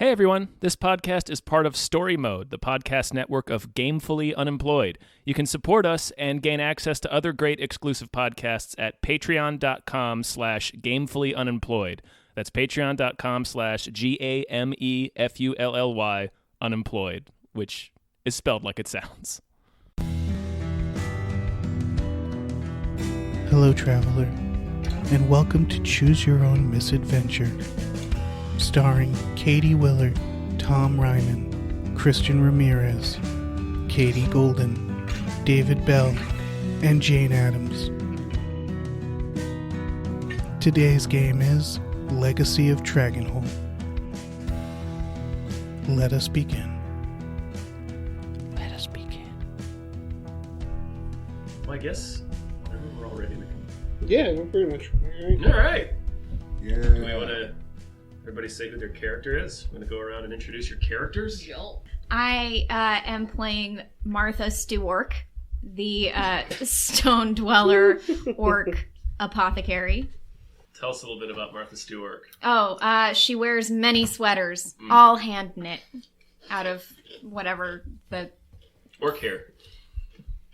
Hey everyone, this podcast is part of Story Mode, the podcast network of Gamefully Unemployed. You can support us and gain access to other great exclusive podcasts at patreon.com/gamefullyunemployed. That's patreon.com/GAMEFULLY unemployed, which is spelled like it sounds. Hello, traveler, and welcome to Choose Your Own Misadventure. Starring Katie Willert, Tom Reimann, Christian Ramirez, Katie Goldin, David Bell, and Jane Adams. Today's game is Legacy of Dragonholt. Let us begin. Let us begin. Well, I guess we're all ready to go. Yeah, we're pretty much ready. All right. Yeah. Do we want to... Everybody say who their character is. I'm going to go around and introduce your characters. I am playing Martha Stewark, the stone dweller orc apothecary. Tell us a little bit about Martha Stewart. She wears many sweaters, all hand knit, out of whatever the... Orc hair.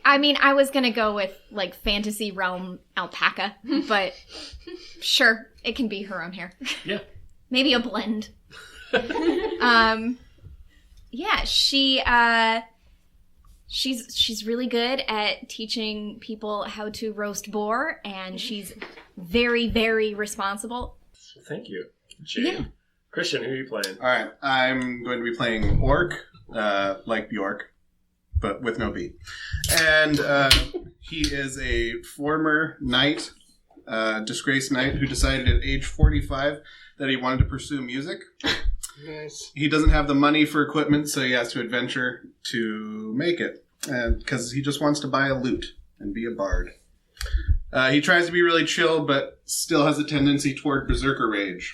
I mean, I was going to go with, like, fantasy realm alpaca, but sure, it can be her own hair. Yeah. Maybe a blend. Yeah, she's really good at teaching people how to roast boar, and she's very, very responsible. Thank you, Jane. Yeah. Christian, who are you playing? All right, I'm going to be playing Orc, like Bjork, but with no B. And he is a former knight, disgraced knight, who decided at age 45 that he wanted to pursue music. Nice. He doesn't have the money for equipment, so he has to adventure to make it. Because he just wants to buy a lute and be a bard. He tries to be really chill, but still has a tendency toward berserker rage.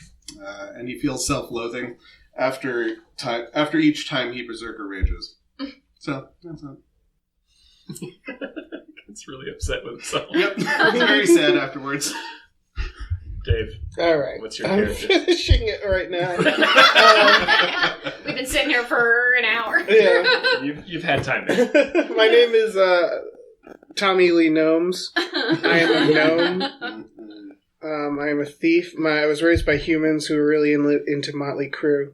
And he feels self-loathing after each time he berserker rages. So, that's it. Gets really upset with himself. Yep, he's very sad afterwards. Dave. All right. What's your I'm character? finishing it right now. We've been sitting here for an hour. Yeah. You've had time. My name is Tommy Lee Gnomes. I am a gnome. I am a thief. I was raised by humans who were really into Motley Crue.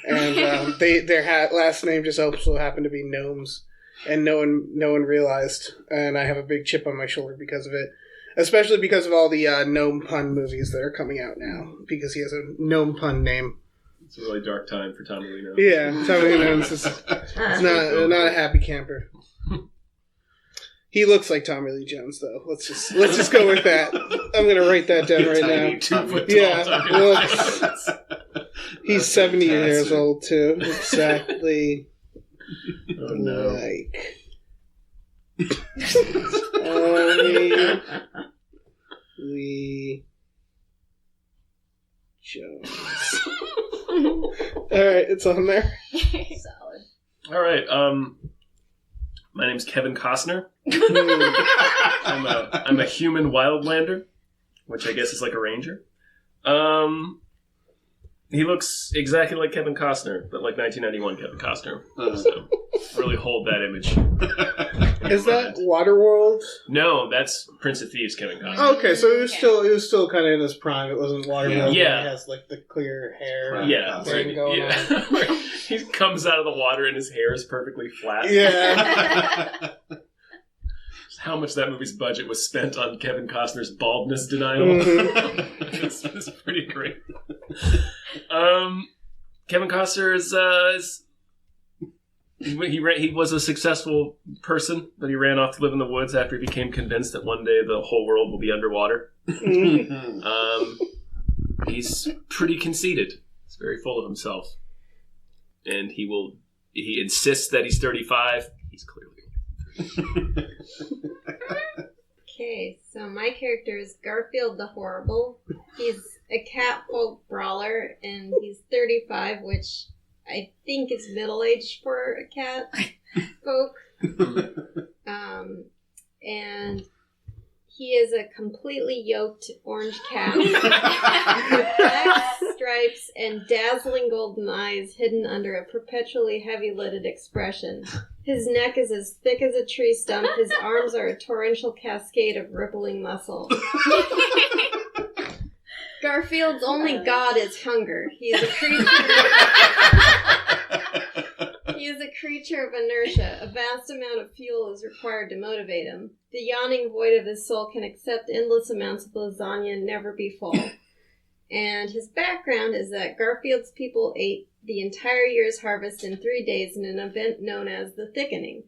And their last name just also happened to be Gnomes. And no one realized. And I have a big chip on my shoulder because of it. Especially because of all the gnome pun movies that are coming out now. Because he has a gnome pun name. It's a really dark time for Tommy Lee Jones. Yeah, Tommy Lee Jones is not a happy camper. He looks like Tommy Lee Jones, though. Let's just go with that. I'm gonna write that down right now. 2-foot Yeah, tall Tommy well, Lee Jones. he's 70 years old too. Exactly. Oh no. Like. Tommy Lee Jones. Alright, it's on there. Solid. All right. My name's Kevin Costner. I'm a human wildlander, which I guess is like a ranger. He looks exactly like Kevin Costner, but like 1991 Kevin Costner. So really hold that image. Is that Waterworld? No, that's Prince of Thieves Kevin Costner. Oh, okay, so it was still kind of in his prime. It wasn't Waterworld. Yeah. He has like the clear hair. Yeah, thing going on. He comes out of the water and his hair is perfectly flat. Yeah. How much that movie's budget was spent on Kevin Costner's baldness denial. Mm-hmm. It's pretty great. Kevin Costner he was a successful person, but he ran off to live in the woods after he became convinced that one day the whole world will be underwater. He's pretty conceited. He's very full of himself. And he insists that he's 35. He's clearly Okay, so my character is Garfield the Horrible. He's a cat folk brawler, and he's 35, which I think is middle age for a cat folk. And He is a completely yoked orange cat with black stripes and dazzling golden eyes hidden under a perpetually heavy-lidded expression. His neck is as thick as a tree stump. His arms are a torrential cascade of rippling muscle. Garfield's only god is hunger. He is a creature of inertia. A vast amount of fuel is required to motivate him. The yawning void of his soul can accept endless amounts of lasagna and never be full. And his background is that Garfield's people ate the entire year's harvest in 3 days in an event known as the Thickening.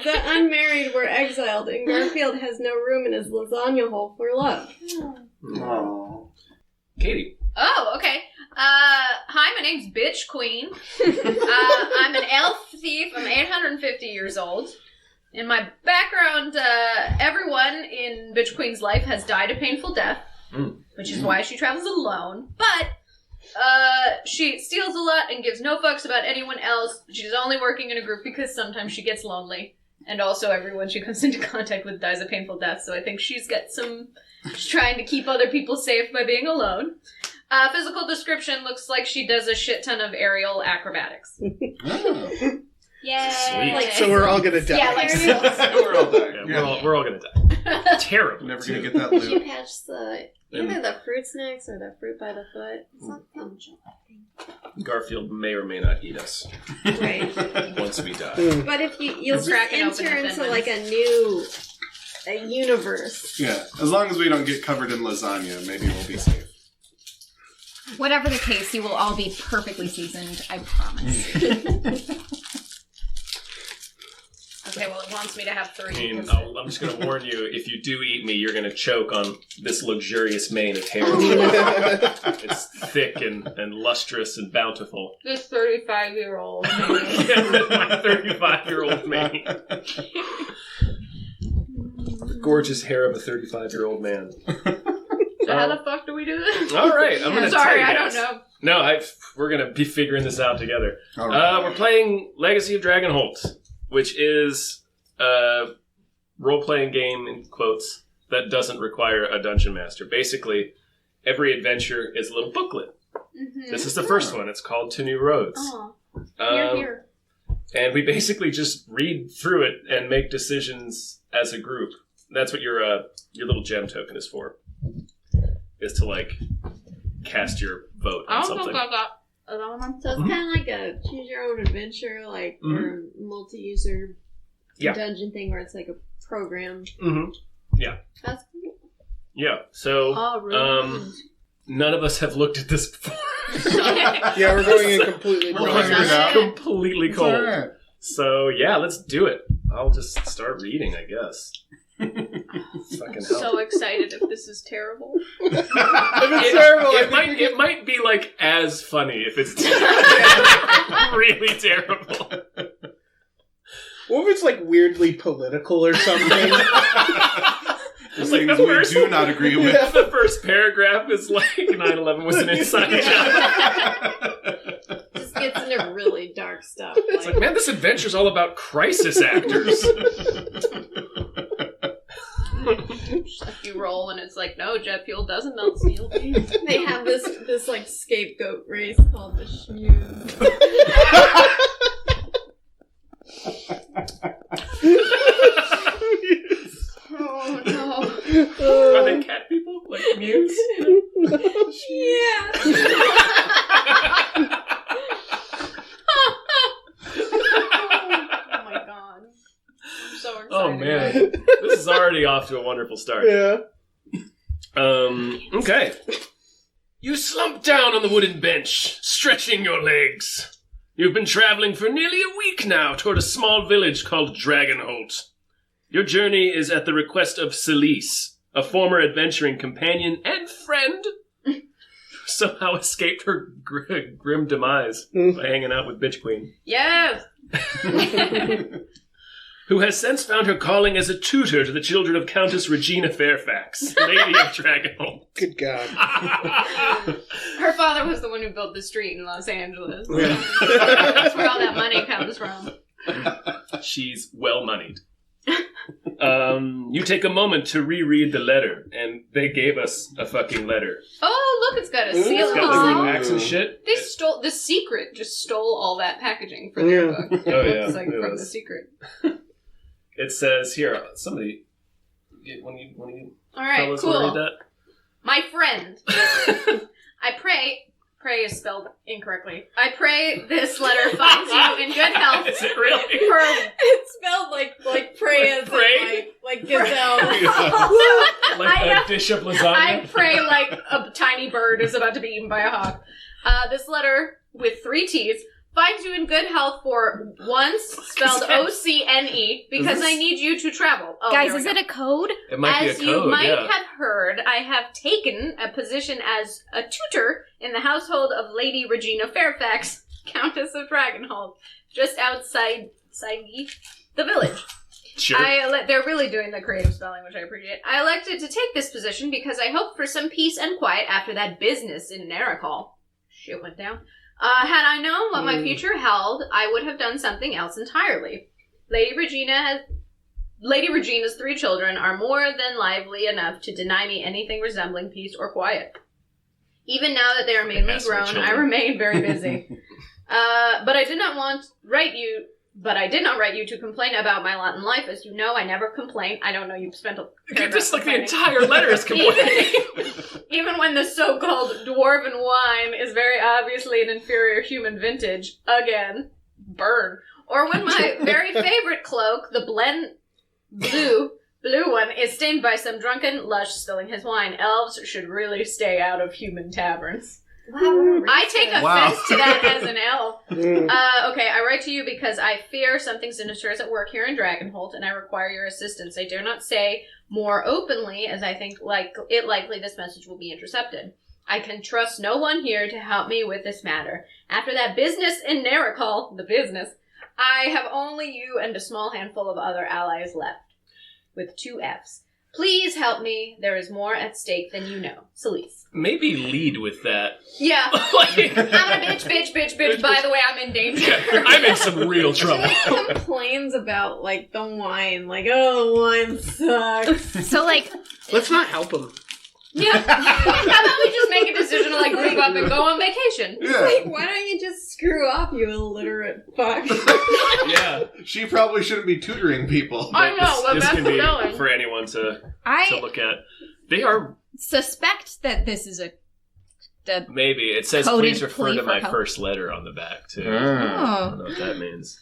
The unmarried were exiled, and Garfield has no room in his lasagna hole for love. Oh. Katie. Oh, okay. Hi, my name's Bitch Queen. I'm an elf thief. I'm 850 years old. In my background, everyone in Bitch Queen's life has died a painful death, which is why she travels alone. But she steals a lot and gives no fucks about anyone else. She's only working in a group because sometimes she gets lonely. And also everyone she comes into contact with dies a painful death, so I think she's trying to keep other people safe by being alone. Physical description looks like she does a shit ton of aerial acrobatics. Oh. Yay! Sweet. So we're all gonna die. Yeah, like We're all dying. Yeah, we're all gonna die. Terrible. Never gonna get that Did you loot. catch either the fruit snacks or the fruit by the foot? It's not Garfield may or may not eat us right. once we die. But if you'll just Cracking open enter the into Finland. like a universe. Yeah, as long as we don't get covered in lasagna, maybe we'll be safe. Whatever the case, you will all be perfectly seasoned, I promise. Okay, well, it wants me to have 3. I mean, because- I'm just going to warn you, if you do eat me, you're going to choke on this luxurious mane of hair. It's thick and lustrous and bountiful. This 35-year-old. My 35-year-old mane. The gorgeous hair of a 35-year-old man. So how the fuck do we do this? All right, I'm going to tell Sorry, you I guys. don't know. No, we're going to be figuring this out together. All right. We're playing Legacy of Dragonholt, which is a role-playing game, in quotes, that doesn't require a dungeon master. Basically, every adventure is a little booklet. Mm-hmm. This is the first one. It's called To New Roads. Oh, Um, here. And we basically just read through it and make decisions as a group. That's what your little gem token is for. Is to, like, cast your vote on I don't something. think I got another one. So it's kind of like a choose your own adventure, like or multi-user Yeah. dungeon thing where it's like a program. Mm-hmm. That's cool. Yeah, so Oh, really? none of us have looked at this before. Yeah, we're going in completely We'll blind. figure it out. Completely It's cold. all right. So, yeah, let's do it. I'll just start reading, I guess. Fucking hell. So excited if this is terrible. If it's terrible, I think we It might be, like, as funny if it's really terrible. What if it's like weirdly political or something? There's Like things the we first- do not agree with. The first paragraph is like 9/11 was an inside job. Just gets into really dark stuff. It's like, man, this adventure's all about crisis actors. You roll and it's like, no, jet fuel doesn't melt steel. they have this like scapegoat race called the Schmooze. Oh no. Are they cat people? Like mutes? Yeah. Oh my god. I'm so excited. Oh, man. This is already off to a wonderful start. Yeah. Okay. You slump down on the wooden bench, stretching your legs. You've been traveling for nearly a week now toward a small village called Dragonholt. Your journey is at the request of Celise, a former adventuring companion and friend who somehow escaped her grim demise by hanging out with Bitch Queen. Yes. Who has since found her calling as a tutor to the children of Countess Regina Fairfax, Lady of Dragonholt. Good God. Her father was the one who built the street in Los Angeles. Yeah. That's where all that money comes from. She's well-moneyed. You take a moment to reread the letter, and they gave us a fucking letter. Oh, look, it's got a seal. It's got on the it. axe and shit. They stole The Secret. Just stole all that packaging for their book. Oh, yeah. It's like It from was. The Secret. It says here, somebody, when you All right, fellas want to cool. My friend, I pray is spelled incorrectly. I pray this letter finds you in good health. read that? Is it really? It's spelled like pray as in, Pray? like gazelle. Like a dish of lasagna? I pray like a tiny bird is about to be eaten by a hawk. This letter, with 3 T's, finds you in good health for once, spelled O-C-N-E, because I need you to travel. Oh, Guys, there we is go. it a code? It might As be a code, you might yeah. have heard, I have taken a position as a tutor in the household of Lady Regina Fairfax, Countess of Dragonholt, just outside the village. Sure. They're really doing the creative spelling, which I appreciate. I elected to take this position because I hoped for some peace and quiet after that business in Naricol. Shit went down. Had I known what my future held, I would have done something else entirely. Lady Regina's 3 children are more than lively enough to deny me anything resembling peace or quiet. Even now that they are mainly That's my grown, I children. remain very busy. But I did not write you to complain about my lot in life. As you know, I never complain. I don't know, you've spent a Just like the complaining. entire letter is complaining. Even when the so-called dwarven wine is very obviously an inferior human vintage, again, burn. Or when my very favorite cloak, the blue one, is stained by some drunken lush spilling his wine. Elves should really stay out of human taverns. Wow, I take offense Wow. to that as an elf. Okay, I write to you because I fear something sinister is at work here in Dragonholt, and I require your assistance. I dare not say more openly, as I think likely this message will be intercepted. I can trust no one here to help me with this matter. After that business in Naricol, I have only you and a small handful of other allies left, with 2 F's. Please help me. There is more at stake than you know. Celise. Maybe lead with that. Yeah. Like, I'm a bitch. By the way, I'm in danger. I'm in some real trouble. He complains about like the wine, like the wine sucks. So, like, Let's not help him. Yeah. How about we just make a decision to like group up and go on vacation? Yeah. Like, why don't you just screw off, you illiterate fuck? Yeah. She probably shouldn't be tutoring people. I know, but this that's can be going. for anyone to I look at. They are suspect that this is the maybe. It says Coded please refer plea to for my help. first letter on the back too. I don't know what that means.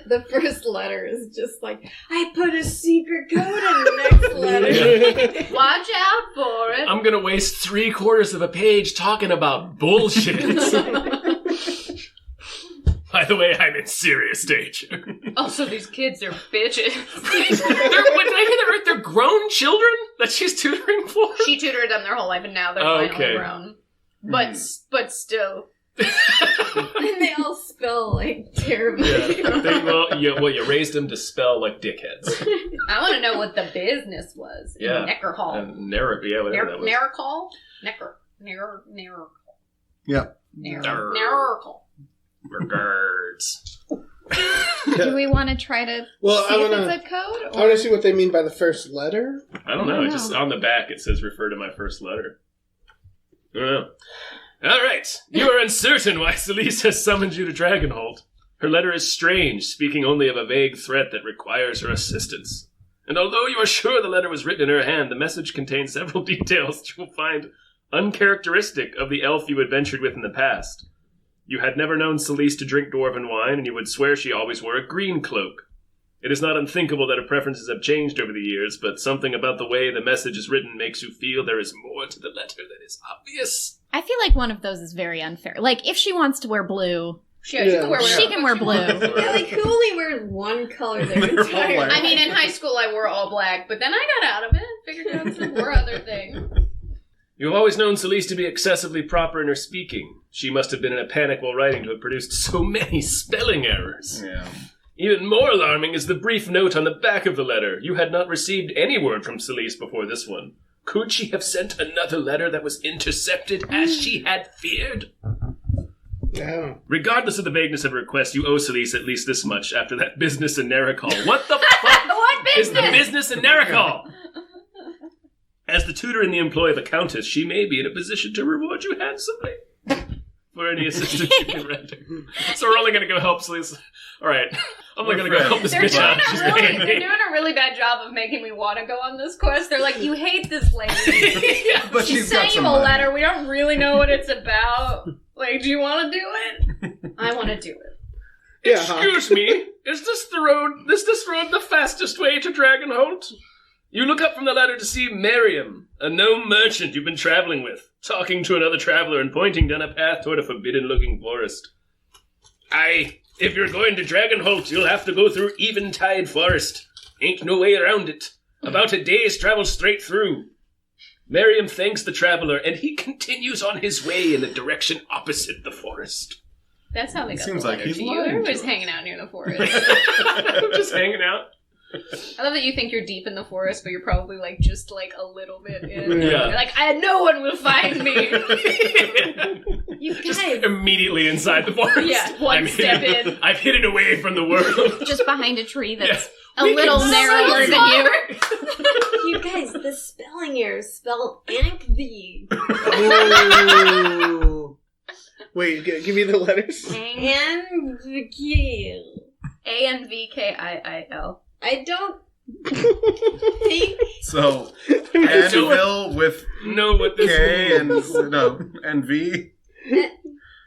The first letter is just like, I put a secret code in the next letter. Watch out for it. I'm gonna waste 3/4 of a page talking about bullshit. By the way, I'm in serious danger. Also, these kids are bitches. They're grown children that she's tutoring for? She tutored them their whole life, and now they're Okay. finally grown. But still. And they all spell like terribly. Yeah. You raised them to spell like dickheads. I want to know what the business was. Yeah. Neckerhall. Whatever that was. Nericol? Necker. Yeah. Nericol. Regards. Do we want to try to Well, see I if wanna it's a code? I want to see what they mean by the first letter. I don't know. It just on the back it says refer to my first letter. I don't know. All right. You are uncertain why Celise has summoned you to Dragonholt. Her letter is strange, speaking only of a vague threat that requires her assistance. And although you are sure the letter was written in her hand, the message contains several details that you will find uncharacteristic of the elf you adventured with in the past. You had never known Celise to drink dwarven wine, and you would swear she always wore a green cloak. It is not unthinkable that her preferences have changed over the years, but something about the way the message is written makes you feel there is more to the letter that is obvious. I feel like one of those is very unfair. Like, if she wants to wear blue, She can wear she can wear blue. Yeah, like who only wears one color their entire wear- I mean, in high school I wore all black, but then I got out of it. Figured out some more other thing. You have always known Celise to be excessively proper in her speaking. She must have been in a panic while writing to have produced so many spelling errors. Yeah. Even more alarming is the brief note on the back of the letter. You had not received any word from Celise before this one. Could she have sent another letter that was intercepted as she had feared? No. Regardless of the vagueness of her request, you owe Celise at least this much after that business in Naricol. What the fuck? What is the business in Narikal. As the tutor in the employ of a countess, she may be in a position to reward you handsomely for any assistance you can render. So we're only going to go help Sleaze. All right. I'm only going to go help this bitch out. They're doing a really bad job of making me want to go on this quest. They're like, you hate this lady. Yeah, But She she's got sent you some a money. letter. We don't really know what it's about. Like, do you want to do it? I want to do it. Yeah, Excuse me, is this the road the fastest way to Dragonholt? You look up from the ladder to see Miriam, a gnome merchant you've been traveling with, talking to another traveler and pointing down a path toward a forbidden-looking forest. Aye, if you're going to Dragonholt, you'll have to go through Eventide Forest. Ain't no way around it. About a day's travel straight through. Miriam thanks the traveler, and he continues on his way in the direction opposite the forest. That's how they got Seems the like letter he's to you. lying They're to just us. hanging out near the forest. I'm just hanging out. I love that you think you're deep in the forest, but you're probably like just like a little bit in. Yeah. You're like, no one will find me. You Just guys, immediately inside the forest. Yeah, one step in. I've hidden away from the world. Just behind a tree that's Yeah. a little can narrower see than you. you guys, the spelling errors spell Ankvi. Ooh. Wait, give me the letters. Ankvi. Anvkiil. I don't think So, Anvil with Know what this K means. and V.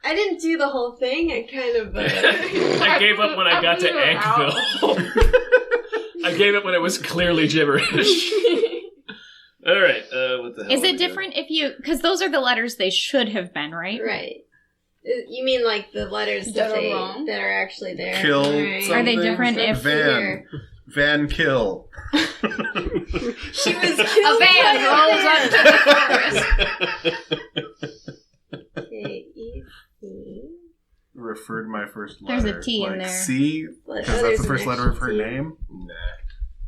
I didn't do the whole thing. I kind of I gave up when I got to Ankville. I gave up when it was clearly gibberish. All right, what the hell? Is are we it different if you... Because those are the letters they should have been, right? right. You mean like the letters That are that wrong? that are actually there? Kill Alright. Are they something. different if... Van. Van Kill. She was A killed van by rolls up to the forest. K-E-C. Referred my first There's letter. a T in like there. C, because that's the first letter of her name?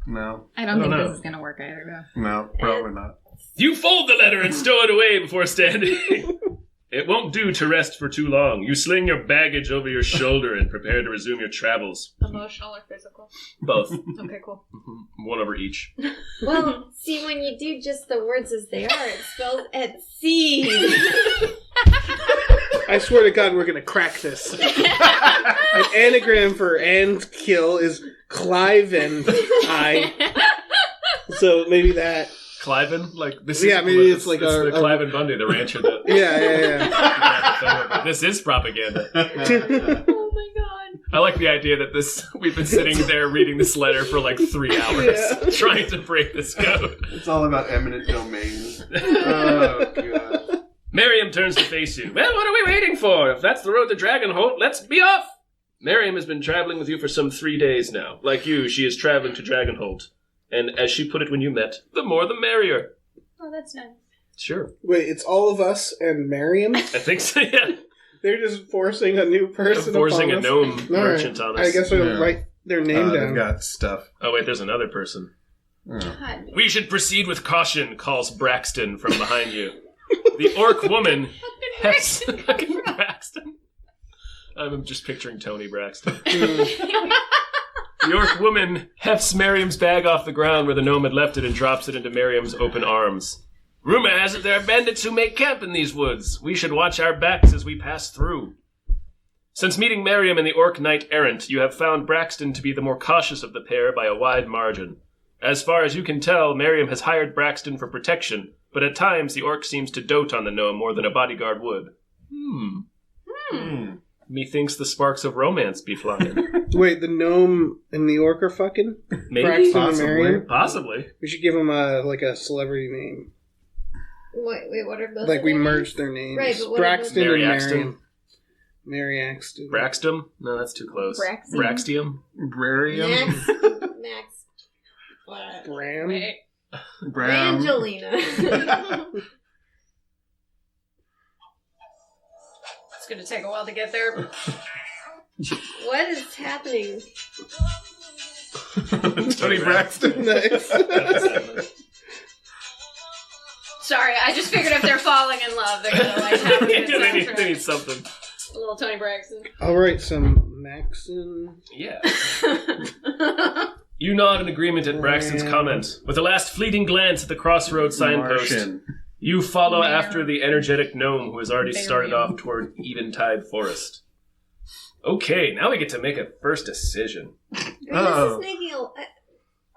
No. I don't think know. this is going to work either, though. No, probably not. You fold the letter and stow it away before standing. It won't do to rest for too long. You sling your baggage over your shoulder and prepare to resume your travels. Emotional or physical? Both. Okay, cool. One over each. Well, see, when you do just the words as they are, it spells at sea. I swear to God, we're gonna crack this. An anagram for and kill is Clive and I. So maybe that. Cliven? Like this Yeah, is maybe it's like the a- Cliven Bundy, the rancher that Yeah. This is propaganda. Oh my god. I like the idea that we've been sitting there reading this letter for like 3 hours, Yeah. trying to break this code. It's all about eminent domain. Oh, God. Miriam turns to face you. Well, what are we waiting for? If that's the road to Dragonholt, let's be off! Miriam has been traveling with you for some 3 days now. Like you, she is traveling to Dragonholt. And as she put it when you met, the more the merrier. Oh, that's nice. Sure. Wait, it's all of us and Miriam? I think so, yeah. They're just forcing a new person Forcing a upon us? gnome All right. merchant on us. I guess we'll Yeah. write their name They've down. got stuff. Oh, wait, there's another person. Oh. God. We should proceed with caution, calls Braxton from behind you. The orc woman has... Fucking Braxton. I'm just picturing Tony Braxton. The orc woman hefts Miriam's bag off the ground where the gnome had left it and drops it into Miriam's open arms. Rumor has it there are bandits who make camp in these woods. We should watch our backs as we pass through. Since meeting Miriam and the orc knight-errant, you have found Braxton to be the more cautious of the pair by a wide margin. As far as you can tell, Miriam has hired Braxton for protection, but at times the orc seems to dote on the gnome more than a bodyguard would. Methinks the sparks of romance be flying. Wait, the gnome and the orc are fucking? Maybe. Braxton and Possibly. Miriam? Possibly. We should give them a celebrity name. Wait, what are both Like of we their merged their names. Right, but what are Braxton Mary and Axton. Miriam. Mary Axton. Braxton? No, that's too close. Braxton. Braxtium? Brarium? names? Max. What? Bram. Wait. Bram. Brangelina. It's gonna take a while to get there. What is happening? Tony Braxton. Nice. Sorry, I just figured if they're falling in love, they're gonna like have a good they soundtrack. need something. A little Tony Braxton. I'll write some Maxon. Yeah. You nod in agreement at Braxton's comment. With a last fleeting glance at the crossroads signpost, Martian. you follow after the energetic gnome who has already started off toward Eventide Forest. Okay, now we get to make a first decision. I mean,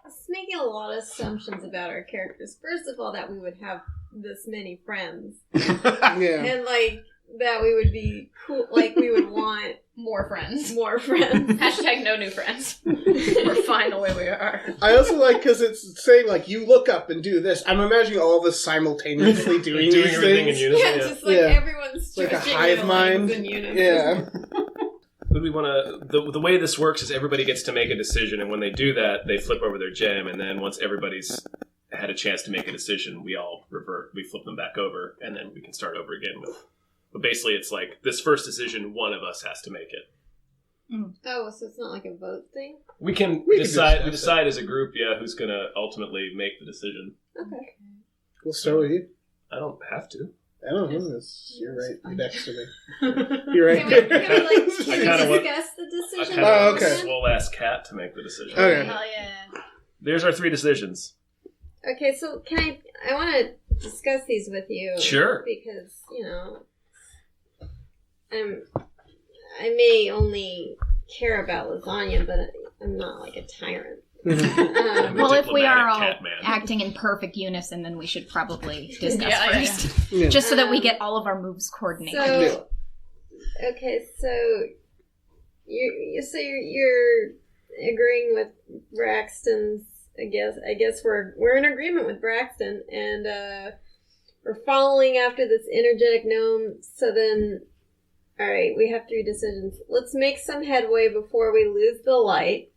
this is making a lot of assumptions about our characters. First of all, that we would have this many friends. Yeah. And, like, that we would be cool. Like, we would want More friends. more friends. Hashtag no new friends. We're fine the way we are. I also like because it's saying like you look up and do this. I'm imagining all of us simultaneously doing these everything in things. unison. Yeah, Yeah. just like Yeah. everyone's Like a stretching hive their mind. legs in unison. Yeah. Would we want to? The way this works is everybody gets to make a decision, and when they do that, they flip over their gem, and then once everybody's had a chance to make a decision, we all revert. We flip them back over, and then we can start over again with. But basically, it's like this first decision, one of us has to make it. Oh, so it's not like a vote thing? We can We can decide. We discuss decide as a group, who's going to ultimately make the decision. Okay. We'll start with you. I don't have to. I don't know. You're right next to me. You're right. Can we kinda want- discuss the I decision? kind of Oh, want okay. this swole ass cat to make the decision. Okay. Hell yeah. There's our 3 decisions. Okay, so I want to discuss these with you. Sure. Because, I may only care about lasagna, but I'm not like a tyrant. Well, if we are Diplomatic all cat man. acting in perfect unison, then we should probably discuss Yeah, first. Yeah. Just so that we get all of our moves coordinated. So, okay, so you're agreeing with Braxton's. I guess we're in agreement with Braxton, and we're following after this energetic gnome. So then, all right, we have 3 decisions. Let's make some headway before we lose the light.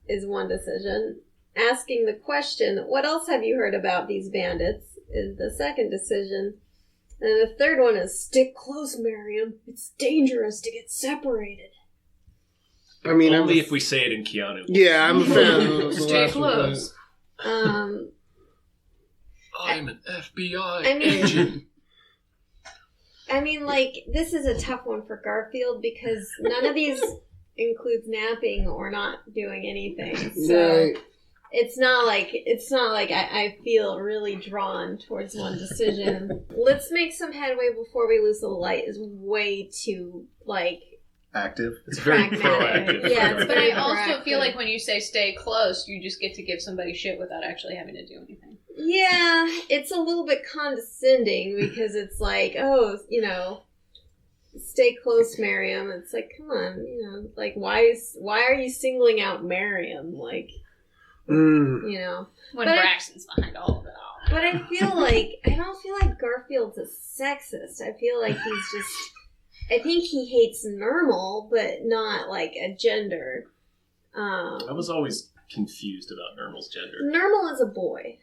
Is one decision. Asking the question, what else have you heard about these bandits, is the second decision. And the third one is, stick close, Miriam. It's dangerous to get separated. I mean, Only if we say it in Keanu. Yeah, I'm a fan of the Stay last one. close. I'm an FBI I mean- agent. I mean, like, this is a tough one for Garfield because none of these includes napping or not doing anything. So Right. it's not like I feel really drawn towards one decision. Let's make some headway before we lose the light is way too, like, Active. It's very pragmatic. proactive. Yeah, it's But very I also proactive. feel like when you say stay close, you just get to give somebody shit without actually having to do anything. Yeah, it's a little bit condescending because it's like, oh, stay close, Miriam. It's like, come on, like, why are you singling out Miriam? Like, Mm. When But Braxton's behind all of it all. But I don't feel like Garfield's a sexist. I feel like I think he hates normal, but not like a gender. I was always confused about Nermal's gender. Normal is a boy.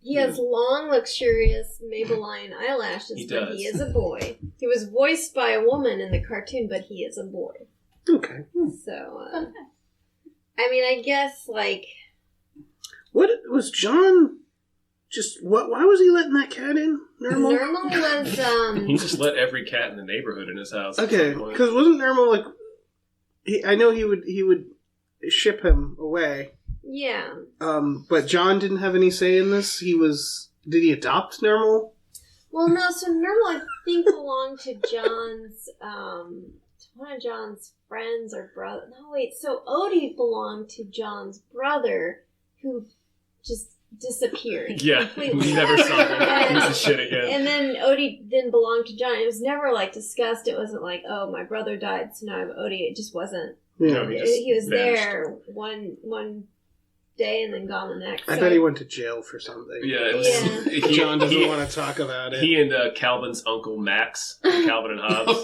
He has long, luxurious Maybelline eyelashes, He but does. he is a boy. He was voiced by a woman in the cartoon, but he is a boy. Okay. So, I mean, I guess, like... What was John? Why was he letting that cat in? Normal. Normal was, He just let every cat in the neighborhood in his house. at Okay, some point. because wasn't Normal like? I know he would ship him away. yeah. But John didn't have any say in this. Did he adopt Normal? Well, no, so Normal, I think, belonged to John's, one of John's friends or brother. No, wait, so Odie belonged to John's brother, who just disappeared. Yeah, completely. we never saw him. And- Piece of shit again. And then Odie then belonged to John. It was never, like, discussed. It wasn't like, oh, my brother died, so now I have Odie. It just wasn't. No, he just He was vanished. there one day and then gone the next. I So- bet he went to jail for something. Yeah, it was. Yeah. John doesn't want to talk about it. He and Calvin's uncle Max, Calvin and Hobbes,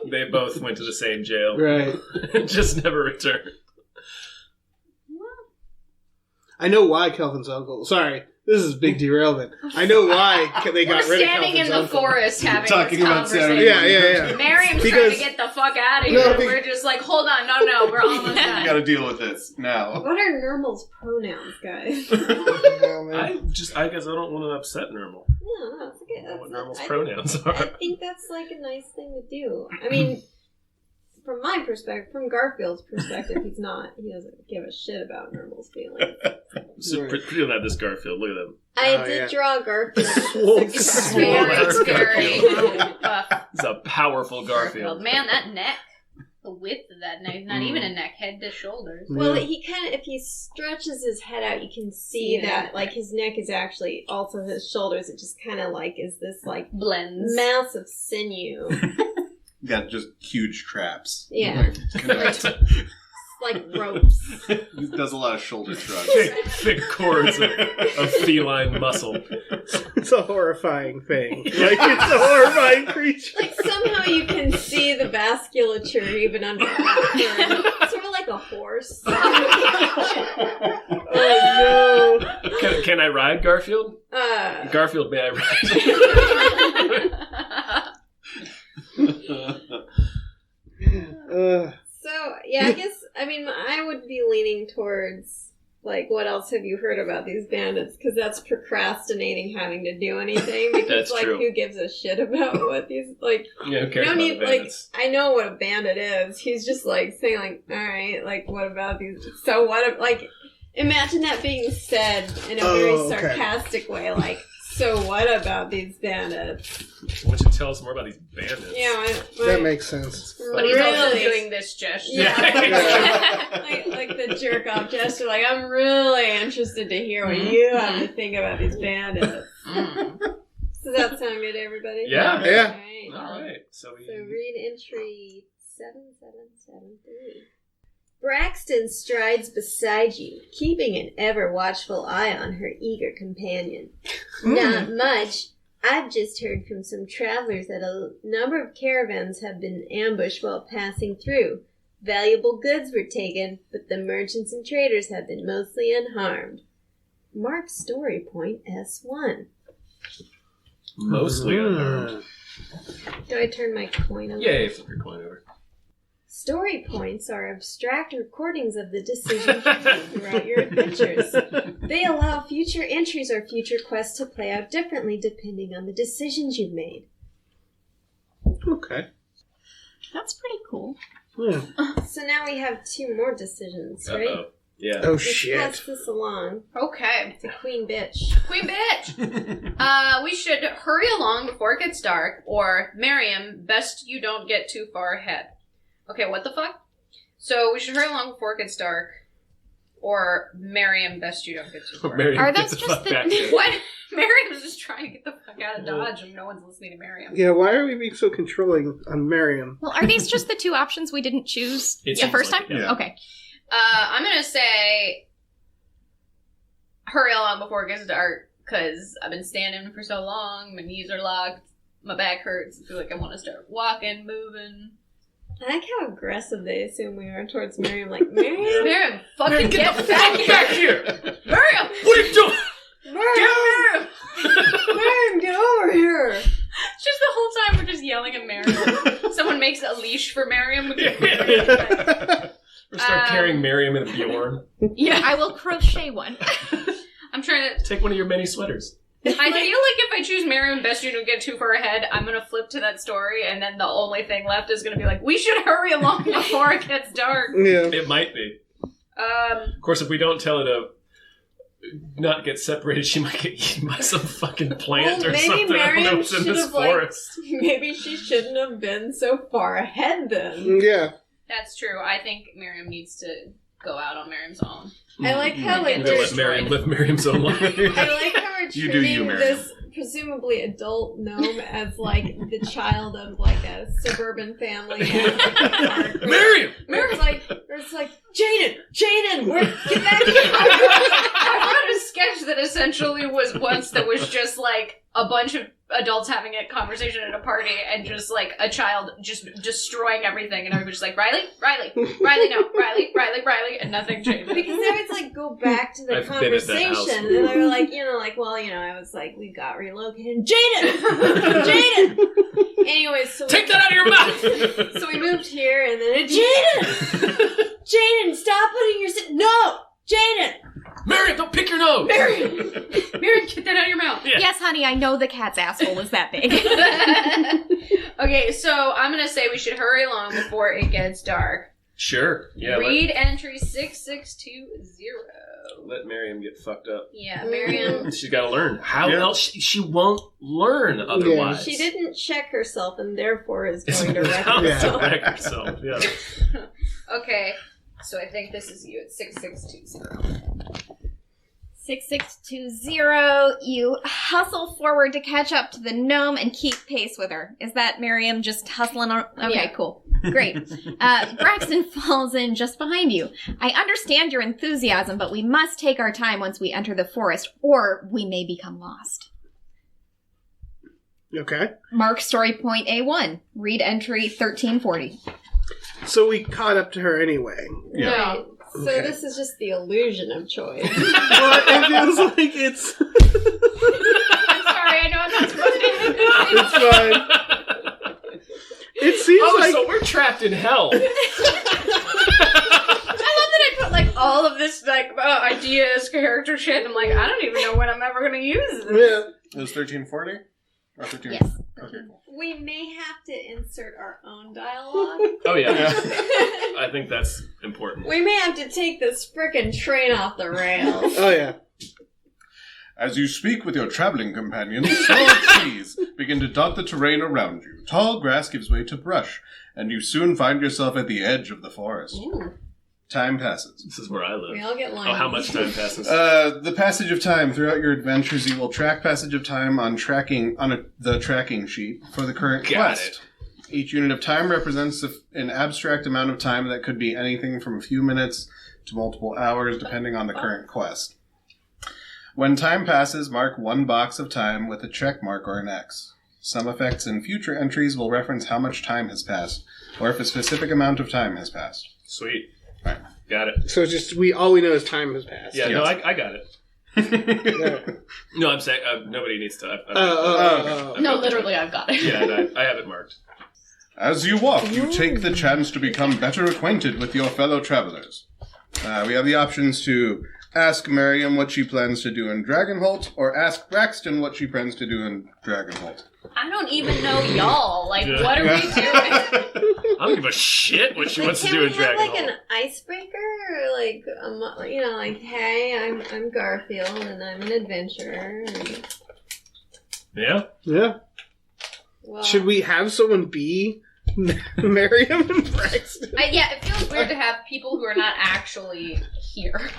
they both went to the same jail. Right. and just never returned. I know why Kelvin's uncle. Sorry, this is big derailment. I know why they got We're rid of standing Kelvin's in the uncle. forest having Talking this about conversation. Saturday. Yeah. Miriam's trying Because- to get the fuck out of No, here. be- We're just like, hold on, no, we're almost You done. gotta deal with this now. What are Normal's pronouns, guys? Oh, man. I guess I don't want to upset Normal. No, it's okay. I don't know what That's, Normal's I pronouns I are. think that's like a nice thing to do. I mean, from my perspective, from Garfield's perspective, he doesn't give a shit about Normal's feelings. So pretty on this Garfield. Look at him. I did draw Garfield. Very, very buff. He's a powerful Garfield. Man, that neck. The width of that neck. Not even a neck. Head to shoulders. Well, he kind of, if he stretches his head out, you can see that, like, his neck is actually also his shoulders. It just kind of, like, is this, like, blends. massive sinew. Got just huge traps. Yeah. Like ropes. He does a lot of shoulder shrugs. Thick cords of feline muscle. It's a horrifying thing. Like, it's a horrifying creature. Like, somehow you can see the vasculature even under that. Sort of like a horse. Oh, no. Can I ride Garfield? Garfield, may I ride? So, yeah, I guess, I mean, I would be leaning towards, like, what else have you heard about these bandits? Because that's procrastinating having to do anything. Because, That's like, true. who gives a shit about what these, like, Yeah, who cares no about need, the bandits? like, I know what a bandit is. He's just, like, saying, like, alright, like, what about these, so what, like, imagine that being said in a very sarcastic way, like, so what about these bandits? Why don't you tell us more about these bandits? Yeah, That makes sense. But he's also Really? doing this gesture. Yeah. like the jerk off gesture. Like, I'm really interested to hear what you have to think about these bandits. Does that sound good to everybody? Yeah. Yeah. All right. All right. So read entry 7773. Braxton strides beside you, keeping an ever-watchful eye on her eager companion. Not much. I've just heard from some travelers that a number of caravans have been ambushed while passing through. Valuable goods were taken, but the merchants and traders have been mostly unharmed. Mark story point S1. mostly unharmed. Do I turn my coin over? Yeah, flip your coin over. Story points are abstract recordings of the decisions you made throughout your adventures. They allow future entries or future quests to play out differently depending on the decisions you've made. Okay. That's pretty cool. Yeah. So now we have 2 more decisions, right? Uh-oh. Yeah. Oh, Let's shit. pass this along Okay. to Queen Bitch. Queen bitch! We should hurry along before it gets dark, or Miriam, best you don't get too far ahead. Okay, what the fuck? So we should hurry along before it gets dark, or Miriam, best you don't get too far ahead. Miriam, Are get those the just fuck the- back here. What? Miriam's just trying to get the fuck out of Dodge and no one's listening to Miriam. Yeah, why are we being so controlling on Miriam? Well, are these just the 2 options we didn't choose It the seems first like time? it, yeah. Okay. I'm gonna say hurry along before it gets dark, because I've been standing for so long, my knees are locked, my back hurts, I feel like I want to start walking, moving. I like how aggressive they assume we are towards Miriam. Like, Miriam? Miriam, fucking Miriam, get get the back fuck back here! here! Miriam! What are you doing? Miriam! Miriam, get over here! Just the whole time we're just yelling at Miriam. Someone makes a leash for Miriam. We'll start carrying Miriam and Bjorn. Yeah, I will crochet one. I'm trying to... Take one of your many sweaters. I feel like if I choose Miriam, best you don't get too far ahead, I'm gonna flip to that story, and then the only thing left is gonna be like, we should hurry along before it gets dark. Yeah. It might be. Of course, if we don't tell her to not get separated, she might get eaten by some fucking plant Well, or maybe something. I don't know Miriam what's in should this have, like- forest. Maybe she shouldn't have been so far ahead then. Yeah. That's true. I think Miriam needs to go out on Miriam's own. I like how, like, We're We'll we're, let Miriam live Miriam's own life. I like how we're You do you, treating Miriam. this presumably adult gnome as, like, the child of, like, a suburban family. Miriam! It's like, Jaden, get back here. I wrote a sketch that essentially was just like a bunch of adults having a conversation at a party and just like a child just destroying everything, and everybody's just like, Riley, no, Riley, and nothing changed. Because they always, like, go back to the I've been at that conversation. house. And they were like, I was like, we got relocated. Jaden! Anyways, so Take that out of your mouth! So we moved here, and then Jaden, stop putting your no, Jaden, Miriam, don't pick your nose! Miriam, get that out of your mouth. Yeah. Yes, honey, I know the cat's asshole is that big. Okay, so I'm gonna say we should hurry along before it gets dark. Sure. Yeah. Read entry 6620. Let Miriam get fucked up. Yeah, Miriam. She's got to learn. How else? She won't learn otherwise. She didn't check herself and therefore is It's going to wreck bound to herself. wreck herself. Yeah. Okay, so I think this is you at 6620. 6620. You hustle forward to catch up to the gnome and keep pace with her. Is that Miriam just hustling on? Okay, Yeah. cool. Great. Braxton falls in just behind you. I understand your enthusiasm, but we must take our time once we enter the forest, or we may become lost. Okay. Mark story point A1. Read entry 1340. So we caught up to her anyway. Yeah. Right. So Okay. this is just the illusion of choice. Well, it feels like it's... I'm sorry, I know I'm not supposed to. It's fine. It seems like... so we're trapped in hell. I love that I put like all of this like ideas, character shit. And I'm like, I don't even know when I'm ever gonna use this. Yeah. It was 1340? Or 13? Yes. Okay, cool. We may have to insert our own dialogue. Oh yeah. Yeah. I think that's important. We may have to take this frickin' train off the rails. Oh, yeah. As you speak with your traveling companions, small trees begin to dot the terrain around you. Tall grass gives way to brush, and you soon find yourself at the edge of the forest. Ooh, Time passes. This is where I we live. all get lines. Oh, how much time passes? The passage of time throughout your adventures, you will track passage of time on the tracking sheet for the current Got quest. Each unit of time represents an abstract amount of time that could be anything from a few minutes to multiple hours, depending on the current quest. When time passes, mark one box of time with a check mark or an X. Some effects in future entries will reference how much time has passed, or if a specific amount of time has passed. Sweet. Right. Got it. So it's just, all we know is time has passed. Yeah, no, Yes. I got it. Yeah. No, I'm saying nobody needs to. No, literally, I've got it. Yeah, I have it marked. As you walk, you take the chance to become better acquainted with your fellow travelers. We have the options to ask Miriam what she plans to do in Dragonholt, or ask Braxton what she plans to do in Dragonholt. I don't even know y'all. Like, Yeah. what are we doing? I don't give a shit what she wants to do in Can we have Dragon like an icebreaker? Or like, like, hey, I'm Garfield and I'm an adventurer. And, Yeah? Yeah. well, Should we have someone be Miriam and Braxton? Yeah, it feels weird to have people who are not actually here.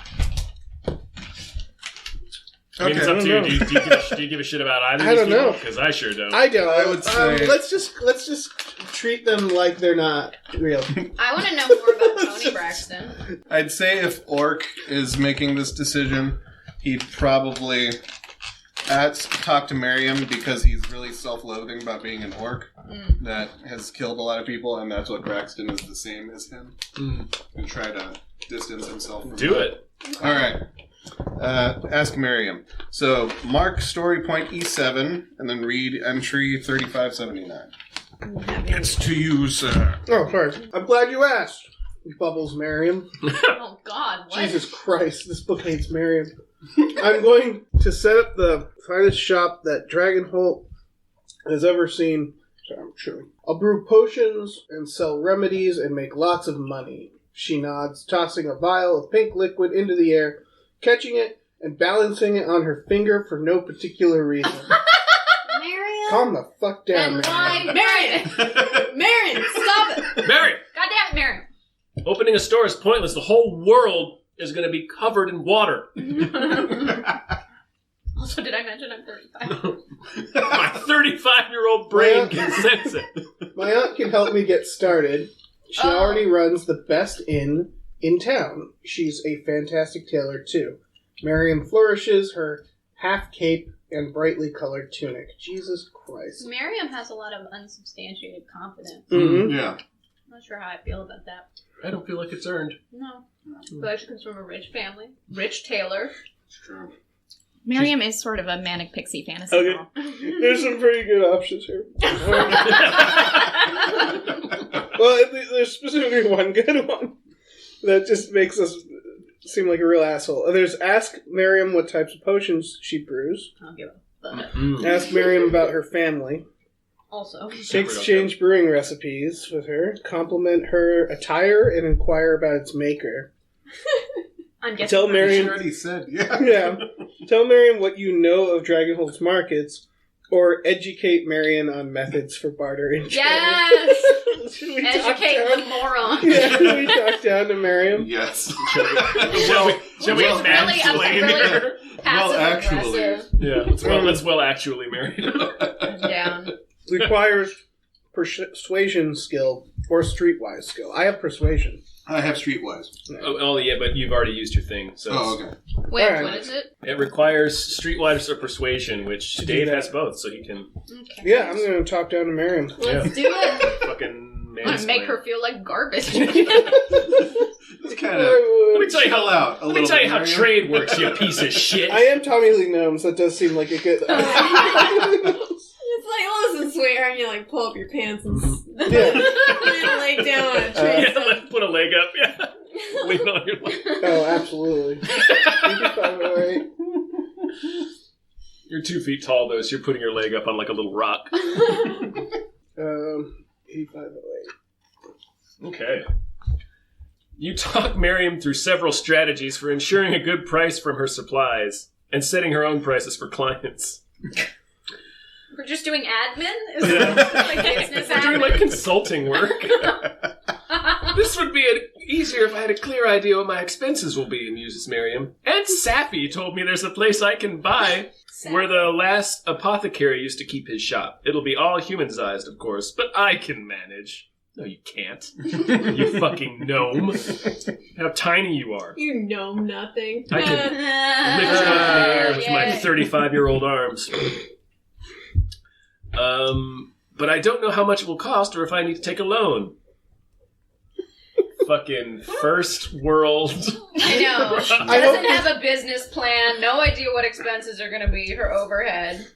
I mean, it's Okay, up I to don't you. know. Do you give a shit about either I of these don't know. Because I sure don't. I don't. I would say- let's just treat them like they're not real. I want to know more about Tony Braxton. I'd say if Orc is making this decision, he'd probably talk to Miriam because he's really self-loathing about being an orc that has killed a lot of people, and that's what Braxton is the same as him. And try to distance himself from Do that. it. All right. Ask Miriam. So mark story point E7 and then read entry 3579. It's to you, sir. Oh, sorry. I'm glad you asked. Bubbles Miriam. Oh, God, what? Jesus Christ, this book hates Miriam. I'm going to set up the finest shop that Dragonholt has ever seen. Sorry, I'm chewing. I'll brew potions and sell remedies and make lots of money. She nods, tossing a vial of pink liquid into the air, catching it and balancing it on her finger for no particular reason. Marion? Calm the fuck down, And Miriam. why, Marion? Marion, stop it! Mary! God damn it, Marion. Opening a store is pointless. The whole world is going to be covered in water. Also, did I mention I'm 35? My 35-year-old brain can sense it. My aunt can help me get started. She Oh. already runs the best inn in town. She's a fantastic tailor, too. Miriam flourishes her half cape and brightly colored tunic. Jesus Christ. Miriam has a lot of unsubstantiated confidence. Mm-hmm. Yeah. I'm not sure how I feel about that. I don't feel like it's earned. No. But she comes from a rich family. Rich tailor. It's true. Miriam is sort of a manic pixie fantasy Okay. girl. There's some pretty good options here. Well, there's specifically one good one that just makes us seem like a real asshole. There's ask Miriam what types of potions she brews. I'll give a fuck. Ask Miriam about her family. Also. Exchange brewing recipes with her. Compliment her attire and inquire about its maker. I'm guessing. Tell She Marion. already said, yeah. Yeah. Tell Marion what you know of Dragonholt's markets, or educate Marion on methods for barter and trade. Yes! Should we talk Educate down? the moron. Yeah, should we talk down to Marion? Yes. Shall we Which is really, mansplain really her? passive actually. aggressive. Yeah, let's well actually marry her. Down. Requires persuasion skill or streetwise skill. I have persuasion. I have streetwise. Oh, yeah, but you've already used your thing. So Oh, okay. Wait, Alright. what is it? it requires streetwise or persuasion, which To do Dave that. has both, so he can Okay. Yeah, I'm going to talk down to Marion. Let's do it. fucking I'm gonna make mansplain. her feel like garbage. Just kind of Let me tell you chill out a Let me little tell you bit, how Marion. trade works, you piece of shit. I am Tommy Lee Gnomes. That does seem like a good. It's like, listen, sweetheart, and you like pull up your pants and Yeah. and lay down on a tray. Yeah, like, put a leg up. Yeah, lean on your leg. Oh, absolutely. 8508. You're 2 feet tall, though, so you're putting your leg up on like a little rock. 8508. Okay. You talk Miriam through several strategies for ensuring a good price from her supplies and setting her own prices for clients. We're just doing admin? Is Yeah. it like business We're doing like admin? consulting work. This would be easier if I had a clear idea what my expenses will be, muses Miriam. And Sappy told me there's a place I can buy where the last apothecary used to keep his shop. It'll be all human-sized, of course, but I can manage. No, you can't. You fucking gnome. How tiny you are. You know nothing. I can lift you up in the air with my Yay. 35-year-old arms. But I don't know how much it will cost or if I need to take a loan. Fucking first world. I know. She I doesn't hope- have a business plan, no idea what expenses are going to be, her overhead.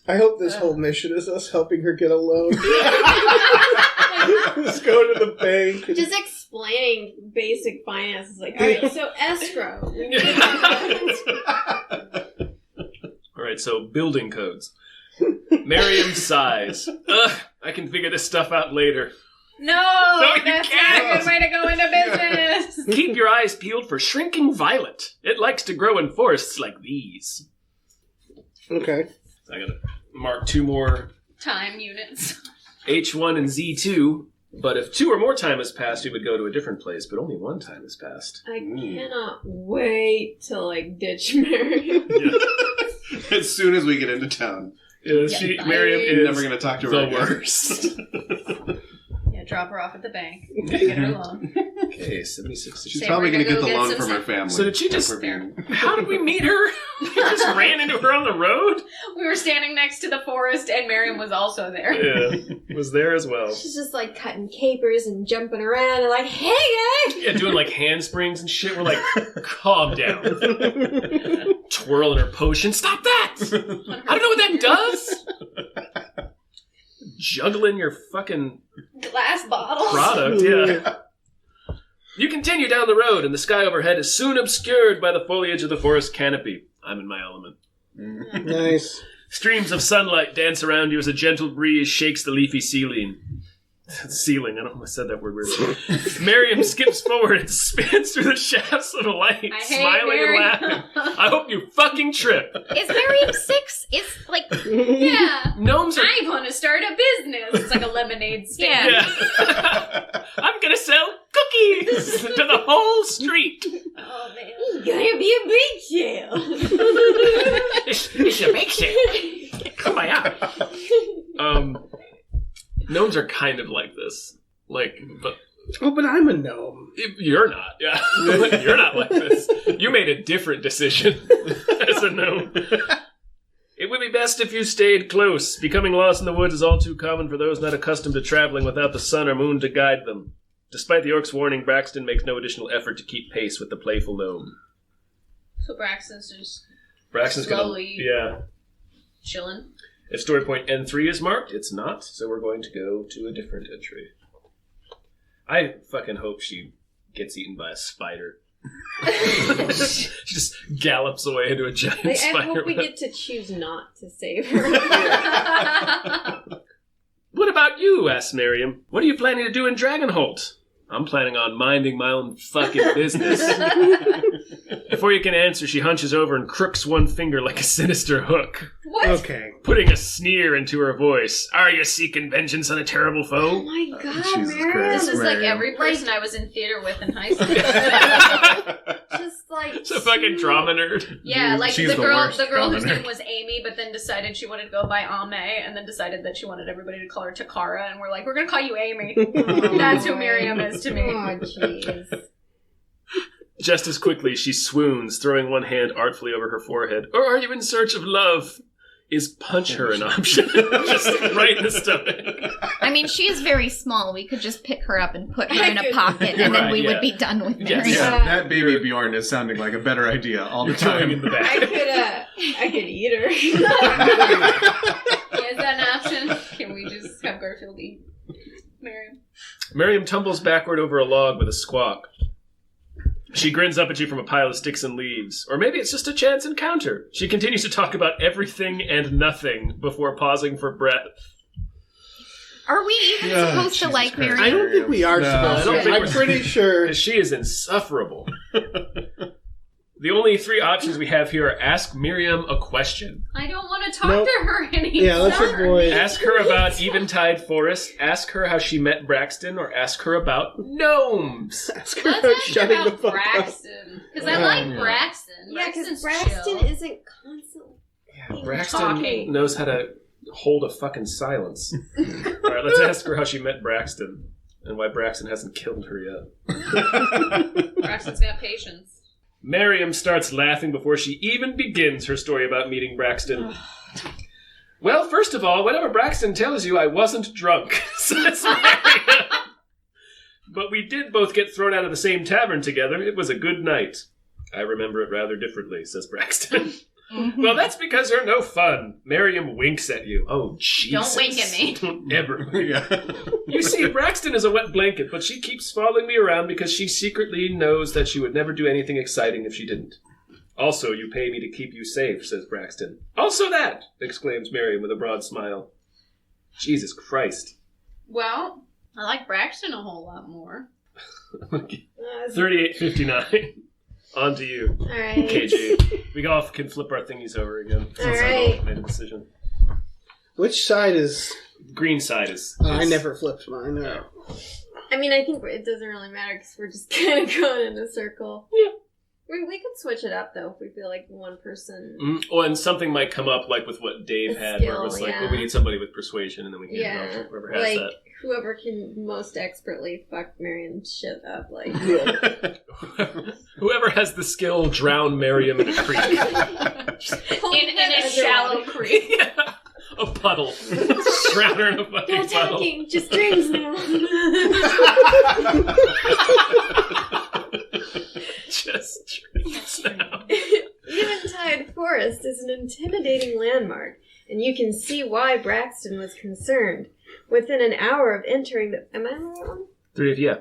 I hope this whole mission is us helping her get a loan. Just go to the bank. And Just explaining basic finances. Like, alright, so escrow. All right, so building codes. Miriam's size. Ugh, I can figure this stuff out later. No, you that's can't. not a good way to go into business. Keep your eyes peeled for shrinking violet. It likes to grow in forests like these. okay. I gotta mark 2 more Time units. H1 and Z2. But if 2 or more time has passed, we would go to a different place. But only 1 time has passed. I cannot wait to, like, ditch Mary. As soon as we get into town. Yeah, Miriam I'm is never going to talk to her the again. worst. Yeah, drop her off at the bank. Get her alone. Okay, 76. She's Say probably we're going to gonna get the go loan get from some her family. So did she just- If we're being- How did we meet her? We just ran into her on the road? We were standing next to the forest, and Miriam was also there. Yeah, was there as well. She's just, like, cutting capers and jumping around and like, hey, guys! Yeah, doing like handsprings and shit. We're like, calm down. Twirling her potion. Stop that! I don't know what that does! Juggling your fucking Glass bottles. product, yeah. You continue down the road, and the sky overhead is soon obscured by the foliage of the forest canopy. I'm in my element. Nice. Streams of sunlight dance around you as a gentle breeze shakes the leafy ceiling. Ceiling, I don't know if I said that word weird. Miriam skips forward and spins through the shafts of the light, I hate smiling Mary. and laughing. I hope you fucking trip. Is Miriam 6? Is like Yeah. Gnomes are... I want to start a business. It's like a lemonade stand. Yeah. I'm gonna sell cookies to the whole street. Oh, man. It's gonna be a big sale. It's a bake sale. Come on out. Gnomes are kind of like this. Like, but Oh, but I'm a gnome. you're not. Yeah. You're not like this. You made a different decision as a gnome. It would be best if you stayed close. Becoming lost in the woods is all too common for those not accustomed to traveling without the sun or moon to guide them. Despite the orc's warning, Braxton makes no additional effort to keep pace with the playful gnome. So Braxton's just Braxton's Slowly. gonna... Yeah. chilling. If story point N3 is marked, it's not, so we're going to go to a different entry. I fucking hope she gets eaten by a spider. She just gallops away into a giant Like, I spider hope we web. get to choose not to save her. What about you? Asked Miriam. What are you planning to do in Dragonholt? I'm planning on minding my own fucking business. Before you can answer, she hunches over and crooks one finger like a sinister hook, What? Okay. putting a sneer into her voice. Are you seeking vengeance on a terrible Oh foe? my god, Jesus Miriam. Christ. This is like Miriam. every person I was in theater with in high school. Just like It's a fucking drama nerd. Yeah, like She's the the girl worst whose commoner. name was Amy, but then decided she wanted to go by Ame, and then decided that she wanted everybody to call her Takara, and we're like, we're gonna call you Amy. That's who Miriam is to me. Oh jeez. Just as quickly, she swoons, throwing one hand artfully over her forehead. Or are you in search of love? Is punch her an option? Just right in the stomach. I mean, she is very small. We could just pick her up and put her in a pocket, and then Right, we yeah. would be done with Yes. Mary. Yeah, that baby Bjorn is sounding like a better idea all the You're going in time. the I back. could eat her. Yeah, is that an option? Can we just have Garfield eat Miriam? Miriam tumbles backward over a log with a squawk. She grins up at you from a pile of sticks and leaves. Or maybe it's just a chance encounter. She continues to talk about everything and nothing before pausing for breath. Are we even Yeah, supposed to Jesus like Christ. Mary? I don't think we are No, supposed I don't to. think I'm we're- pretty sure. Because she is insufferable. The only three options we have here are ask Miriam a question. I don't want to talk Nope. to her anymore. Yeah, let's avoid. Ask her about Eventide Forest. Ask her how she met Braxton. Or ask her about gnomes. Ask her Let's about ask shutting the about fuck up. Braxton. Because I like Yeah. Braxton. Yeah, because Braxton's Braxton chill. isn't constantly. Yeah, Braxton Talking. knows how to hold a fucking silence. Alright, let's ask her how she met Braxton. And why Braxton hasn't killed her yet. Braxton's got patience. Miriam starts laughing before she even begins her story about meeting Braxton. Well, first of all, whatever Braxton tells you, I wasn't drunk, says Miriam. But we did both get thrown out of the same tavern together. It was a good night. I remember it rather differently, says Braxton. Well, that's because you're no fun. Miriam winks at you. Oh, Jesus. Don't wink at me. Don't ever. Yeah. You see, Braxton is a wet blanket, but she keeps following me around because she secretly knows that she would never do anything exciting if she didn't. Also, you pay me to keep you safe, says Braxton. Also that, exclaims Miriam with a broad smile. Jesus Christ. Well, I like Braxton a whole lot more. 38.59. On to you, Alright. KG. We all can flip our thingies over again since I Alright. both made a decision. Which side is? Green side is... I never flipped mine. No. I mean, I think it doesn't really matter because we're just kind of going in a circle. Yeah. We could switch it up though if we feel like one person. Oh, and something might come up like with what Dave A had, where it was skill, like, yeah. well, we need somebody with persuasion, and then we can Yeah, get whoever has like that. whoever can most expertly fuck Miriam's shit up. Like, Whoever has the skill, drown Miriam in a creek. In a shallow creek. A puddle. Drown her in a fucking no puddle. talking, just dreams now. Just dreams now. Eventide Forest is an intimidating landmark, and you can see why Braxton was concerned. Within an hour of entering the... Am I on the right one? 3 of, yeah.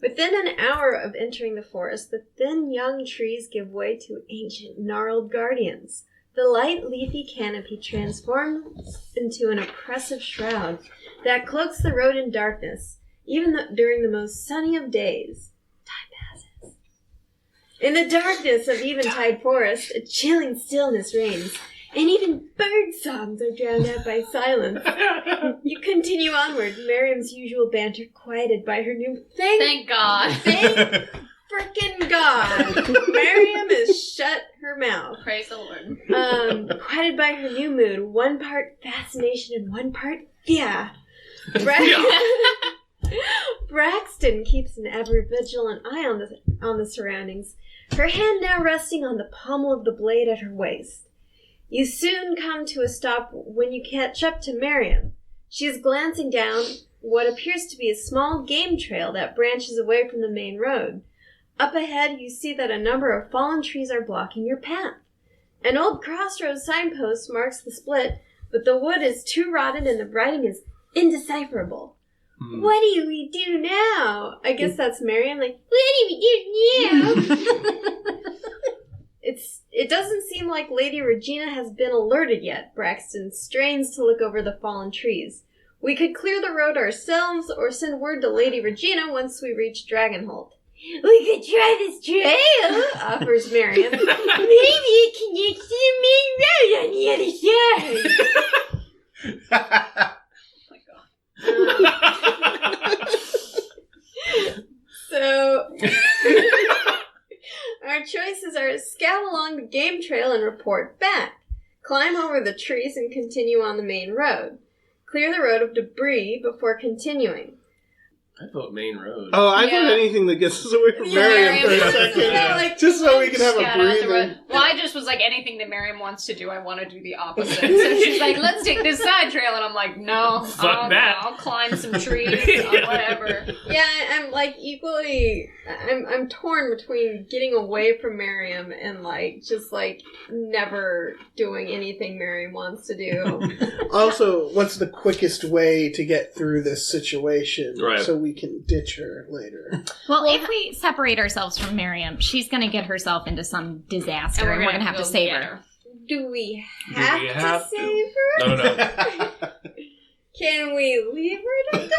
Within an hour of entering the forest, the thin young trees give way to ancient gnarled guardians. The light leafy canopy transforms into an oppressive shroud that cloaks the road in darkness, even during the most sunny of days. Time passes. In the darkness of Eventide Forest, a chilling stillness reigns, and even bird songs are drowned out by silence. You continue onward, Miriam's usual banter quieted by her new... Thank God. Thank frickin' God. Miriam has shut her mouth. Praise the Lord. Quieted by her new mood, one part fascination and one part fear. Braxton keeps an ever vigilant eye on the surroundings, her hand now resting on the pommel of the blade at her waist. You soon come to a stop when you catch up to Miriam. She is glancing down what appears to be a small game trail that branches away from the main road. Up ahead, you see that a number of fallen trees are blocking your path. An old crossroads signpost marks the split, but the wood is too rotten and the writing is indecipherable. What do we do now? I guess that's Miriam, like, what do we do now? It doesn't seem like Lady Regina has been alerted yet. Braxton strains to look over the fallen trees. We could clear the road ourselves or send word to Lady Regina once we reach Dragonholt. We could try this trail, offers Miriam. Maybe it connects to the main road on the other side. So, our choices are scout along the game trail and report back. Climb over the trees and continue on the main road. Clear the road of debris before continuing. I vote main road. Oh, I thought anything that gets us away from Miriam for a second. Just so we can have a breather. Well, I just was like, anything that Miriam wants to do, I want to do the opposite. So she's like, let's take this side trail. And I'm like, no. Fuck that. I'll climb some trees, whatever. Yeah, I'm like equally... I'm torn between getting away from Miriam and like, just like, never doing anything Miriam wants to do. Also, what's the quickest way to get through this situation so we can ditch her later? Well, if we separate ourselves from Miriam, she's going to get herself into some disaster, and we're going to have to save her. Do we have to save her? No. Can we leave her to die?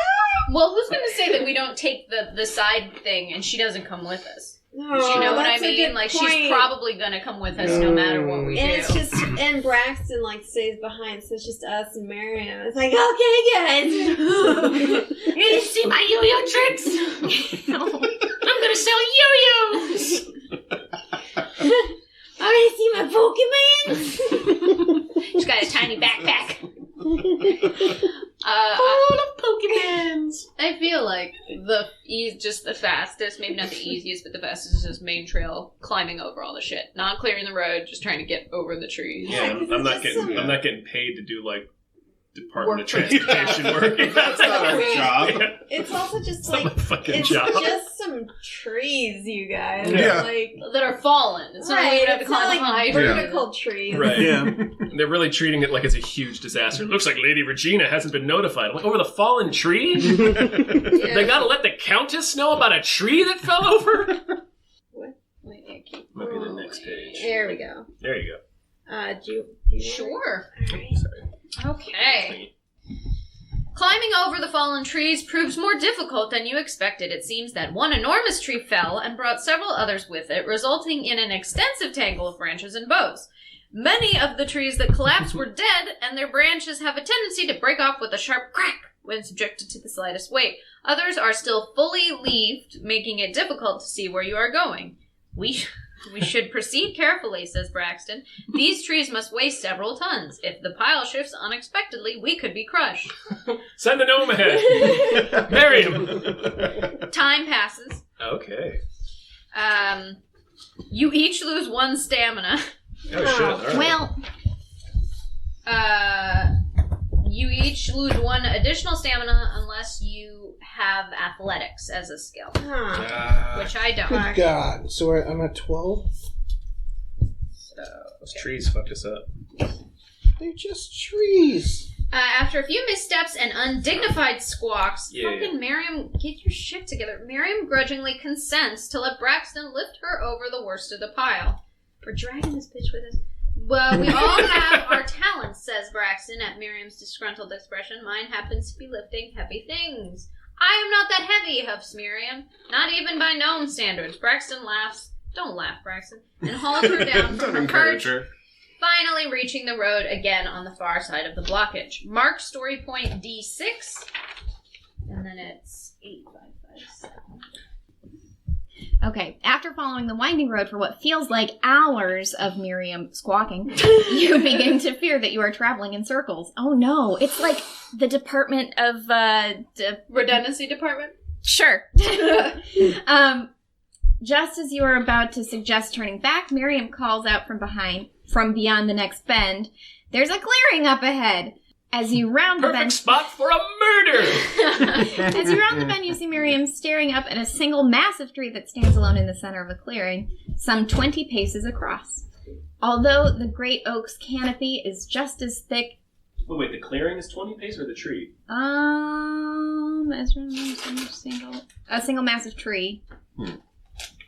Well, who's going to say that we don't take the side thing and she doesn't come with us? No, you know what I that's a mean? good Like, point. she's probably going to come with us no matter what we do. And it's just, and Braxton like stays behind, so it's just us and Miriam. It's like, okay, guys. You didn't see my yo-yo tricks? I'm going to sell yo-yos. I want to see my Pokemon. She's got a tiny backpack. Full of Pokemons. I feel like just the fastest, maybe not the easiest, but the fastest is just main trail, climbing over all the shit, not clearing the road, just trying to get over the trees. Yeah, I'm not getting paid to do like Department of Transportation work. That's not our job. It's also just It's like not my fucking it's job. just some trees, you guys. Yeah. Like That are fallen. It's not like right, we have to it's not climb like high. vertical trees. Right. Yeah. They're really treating it like it's a huge disaster. It looks like Lady Regina hasn't been notified. I'm like, over the fallen tree? Yeah. They gotta let the Countess know about a tree that fell over? Wait, yeah, keep- Might be the next page. There we go. There you go. Do you Sure. Alright. Sorry. Okay. Climbing over the fallen trees proves more difficult than you expected. It seems that one enormous tree fell and brought several others with it, resulting in an extensive tangle of branches and boughs. Many of the trees that collapsed were dead, and their branches have a tendency to break off with a sharp crack when subjected to the slightest weight. Others are still fully leaved, making it difficult to see where you are going. We should proceed carefully, says Braxton. These trees must weigh several tons. If the pile shifts unexpectedly, we could be crushed. Send the gnome ahead. Miriam. Time passes. Okay. You each lose 1 stamina. Oh, shit. All right. Well, You each lose 1 additional stamina unless you have athletics as a skill, which I don't. Good God. So I'm at 12? Those trees fucked us up. They're just trees. After a few missteps and undignified squawks, Yeah. fucking Miriam, get your shit together. Miriam grudgingly consents to let Braxton lift her over the worst of the pile. We're dragging this bitch with us. Well, we all have our talents, says Braxton at Miriam's disgruntled expression. Mine happens to be lifting heavy things. I am not that heavy, huffs Miriam. Not even by gnome standards. Braxton laughs. Don't laugh, Braxton. And hauls her down from Don't her encourage perch, her. finally reaching the road again on the far side of the blockage. Mark story point D6. And then it's 8, 5, 5, 7. okay. After following the winding road for what feels like hours of Miriam squawking, you begin to fear that you are traveling in circles. Oh no, it's like the Department of, Redundancy department? Sure. Just as you are about to suggest turning back, Miriam calls out from beyond the next bend, "There's a clearing up ahead." As you round the Perfect bend, spot for a murder! as you round the bend, you see Miriam staring up at a single massive tree that stands alone in the center of the clearing, some 20 paces across. Although the great oak's canopy is just as thick. Wait, the clearing is 20 paces or the tree? A single massive tree.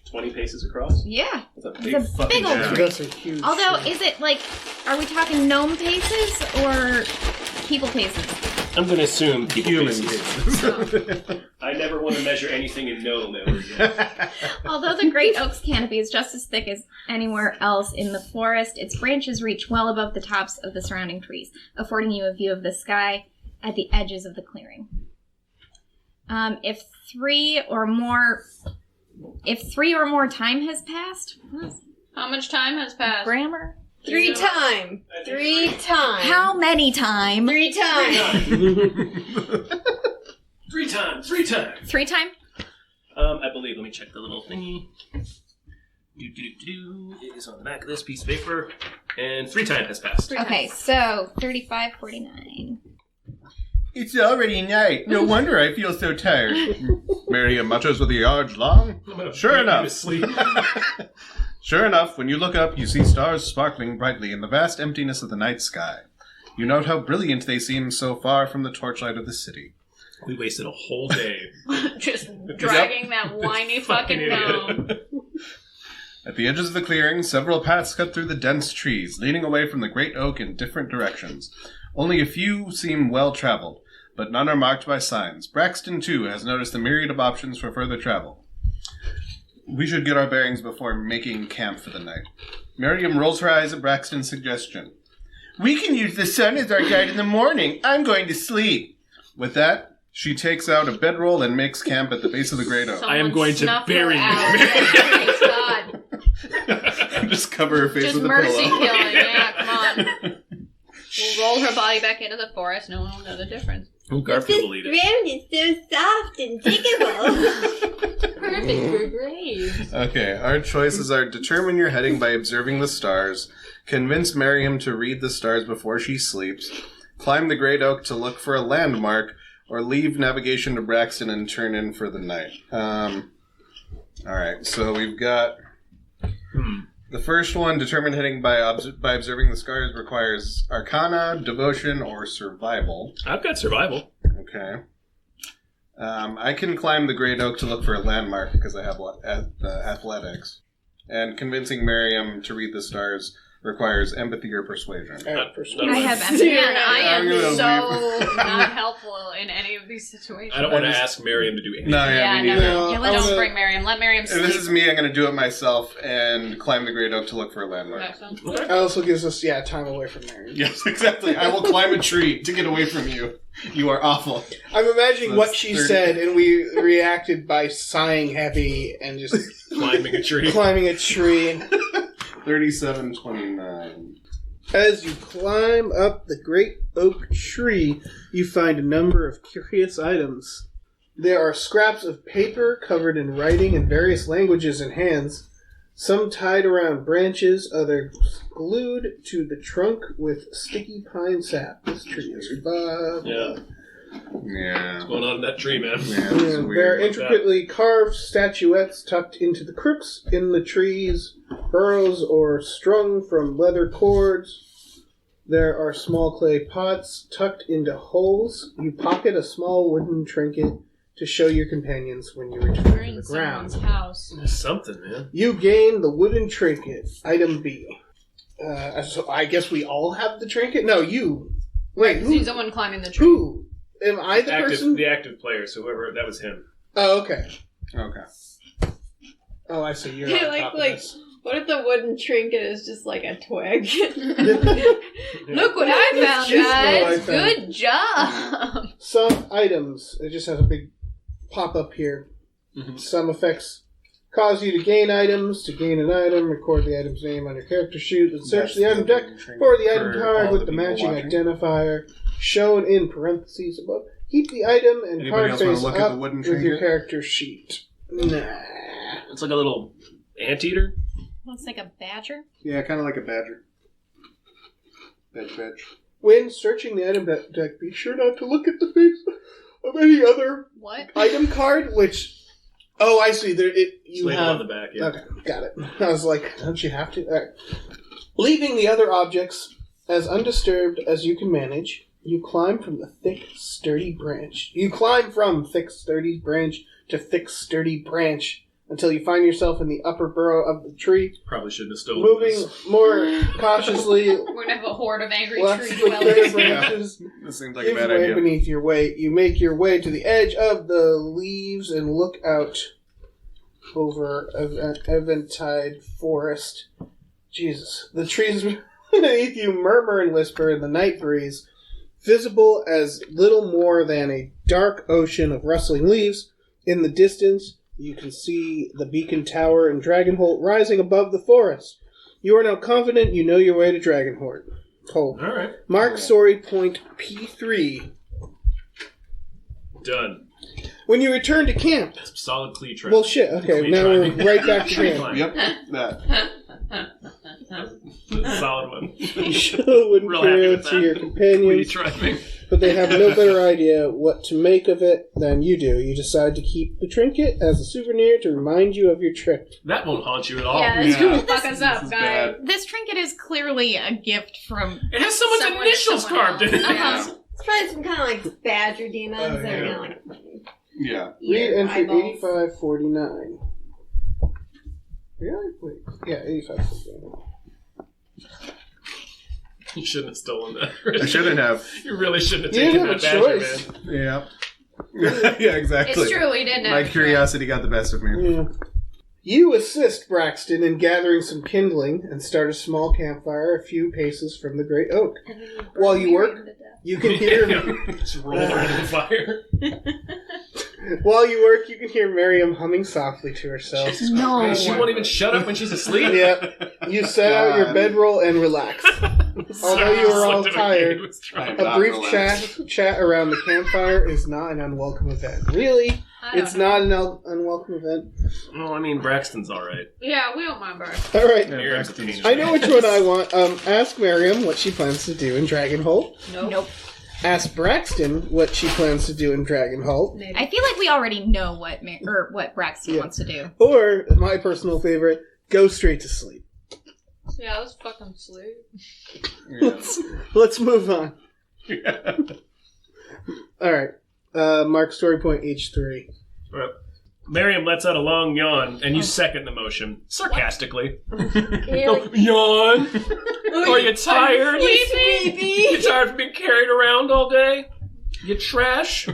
20 paces across? Yeah. That's a It's a big old tree. That's a huge Although, tree. is it like, are we talking gnome paces or people paces? I'm going to assume people Human faces. cases. I never want to measure anything in gnome ever again. Although the great oak's canopy is just as thick as anywhere else in the forest, its branches reach well above the tops of the surrounding trees, affording you a view of the sky at the edges of the clearing. If three or more time has passed, How much time has passed? grammar. 3 times. 3 times. How many time? 3 times. 3 times. 3 times. 3 time? I believe. Let me check the little thingy. It is on the back of this piece of paper. And 3 times has passed. Okay, so 35, 49. It's already night. No wonder I feel so tired. Miriam mutters with a yard long. Sure enough. Sure enough, when you look up, you see stars sparkling brightly in the vast emptiness of the night sky. You note how brilliant they seem so far from the torchlight of the city. We wasted a whole day. Just dragging that whiny fucking gnome. At the edges of the clearing, several paths cut through the dense trees, leading away from the great oak in different directions. Only a few seem well-traveled, but none are marked by signs. Braxton, too, has noticed a myriad of options for further travel. We should get our bearings before making camp for the night. Miriam rolls her eyes at Braxton's suggestion. We can use the sun as our guide in the morning. I'm going to sleep. With that, she takes out a bedroll and makes camp at the base of the great oak. I am going to bury you. God. Just cover her face Just with a mercy pillow. killing. Yeah, come on. We'll roll her body back into the forest. No one will know the difference. Oh, Garfield will eat it. ground is so soft and tickable. Perfect for graves. Okay, our choices are determine your heading by observing the stars, convince Miriam to read the stars before she sleeps, climb the great oak to look for a landmark, or leave navigation to Braxton and turn in for the night. Alright, so we've got... The first one, determine heading by observing the stars, requires Arcana, Devotion, or Survival. I've got survival. Okay. I can climb the great oak to look for a landmark because I have athletics. And convincing Miriam to read the stars requires empathy or persuasion. I have empathy. Man, I am I'm gonna so not helpful in any of these situations. I don't want to ask Miriam to do anything. No, Yeah, me no, neither. no. Yeah, don't bring Miriam. Let Miriam If sleep. this is me, I'm going to do it myself and climb the great oak to look for a landmark. Excellent. It also gives us, time away from Mary. Yes, exactly. I will climb a tree to get away from you. You are awful. I'm imagining So what that's she 30. said, and we reacted by sighing heavy and just Climbing a tree. climbing a tree. And 37:29. as you climb up the great oak tree, you find a number of curious items. There are scraps of paper covered in writing in various languages and hands, some tied around branches, others glued to the trunk with sticky pine sap. This tree is revived. Yeah. Yeah. What's going on in that tree, man? Yeah, this is And there are weird. intricately carved statuettes tucked into the crooks in the trees, burrows or strung from leather cords. There are small clay pots tucked into holes. You pocket a small wooden trinket to show your companions when you return We're to the in ground. someone's house. There's something, man. You gain the wooden trinket, item B. So I guess we all have the trinket? No, you. Wait, He's who? the one climbing the tree. Who? Am I the person? The active player, so whoever, that was him. Oh, okay. Okay. Oh, I see. You're Yeah, on top of like, this. what if the wooden trinket is just like a twig? Look what I found, Just what I guys. found. Good job. Some items, it just has a big pop-up here. Mhm. Some effects cause you to gain items. To gain an item, record the item's name on your character sheet and search the item deck for the item card with the matching identifier shown in parentheses above. Keep the item and Anybody card else wanna face look at the up wooden with your trinket? character sheet. Nah. It's like a little anteater. Looks like a badger. Yeah, kind of like a badger. Badge. When searching the item deck, be sure not to look at the face of any other What? item card, which... Oh, I see. You Label have... on the back, yeah. Okay, got it. I was like, don't you have to? All right. Leaving the other objects as undisturbed as you can manage, you climb from the thick, sturdy branch. You climb from thick, sturdy branch to thick, sturdy branch until you find yourself in the upper burrow of the tree, Probably shouldn't have stolen moving this. more cautiously We're gonna have a horde of angry left tree the clear dwellers. branches. This seems like a Give bad way idea. beneath your weight. You make your way to the edge of the leaves and look out over Eventide Forest. Jesus. The trees beneath you murmur and whisper in the night breeze, visible as little more than a dark ocean of rustling leaves. In the distance, you can see the beacon tower in Dragonholt rising above the forest. You are now confident you know your way to Dragonholt. All right. Mark story point P3. Done. When you return to camp... Some solid clee track. Well, shit. Okay, Clee now we're driving. right back to Tree camp. climb. Yep, that. Solid one. You show wooden Real happy carrier with to that. your Clee companions, driving. but they have no better idea what to make of it than you do. You decide to keep the trinket as a souvenir to remind you of your trip. That won't haunt you at all. Yeah, it's Yeah. gonna fuck us up, This is guy. bad. This trinket is clearly a gift from... It has someone's Someone or initials someone carved in it. else. Yeah. It's probably some kind of like badger demons Oh, that are yeah. gonna like Yeah. eat Read your entry eyeballs. 8549. Really? Wait. Yeah, 8549. You shouldn't have stolen that. I shouldn't have. You really shouldn't have You taken didn't that have a badger, choice. man. Yeah. Yeah, exactly. It's true, we didn't have My a choice. curiosity got the best of me. Yeah. You assist Braxton in gathering some kindling and start a small campfire a few paces from the great oak. And then you burn While you work, Miriam to death. you can hear... Just roll her into the fire. While you work, you can hear Miriam humming softly to herself. No. She won't even shut up when she's asleep. Yep. You set out your God. bedroll and relax. Although you are all Looked at tired, me, was trying- I'm a not brief relaxed. chat around the campfire is not an unwelcome event. Really? I don't It's know. not an unwelcome event? Well, I mean, Braxton's all right. Yeah, we don't mind birds. All right. Yeah, Miriam's a Braxton's- pain in I the know ass. which one I want. Ask Miriam what she plans to do in Dragonholt. Nope. Ask Braxton what she plans to do in Dragonholt. Maybe. I feel like we already know what what Braxton Yeah. wants to do. Or, my personal favorite, go straight to sleep. Yeah, let's fucking sleep. Yeah. Let's move on. Yeah. All right. Mark story point H3. Well, Miriam lets out a long yawn, and you second the motion, sarcastically. Yawn? Are you tired? You tired of being carried around all day? You trash?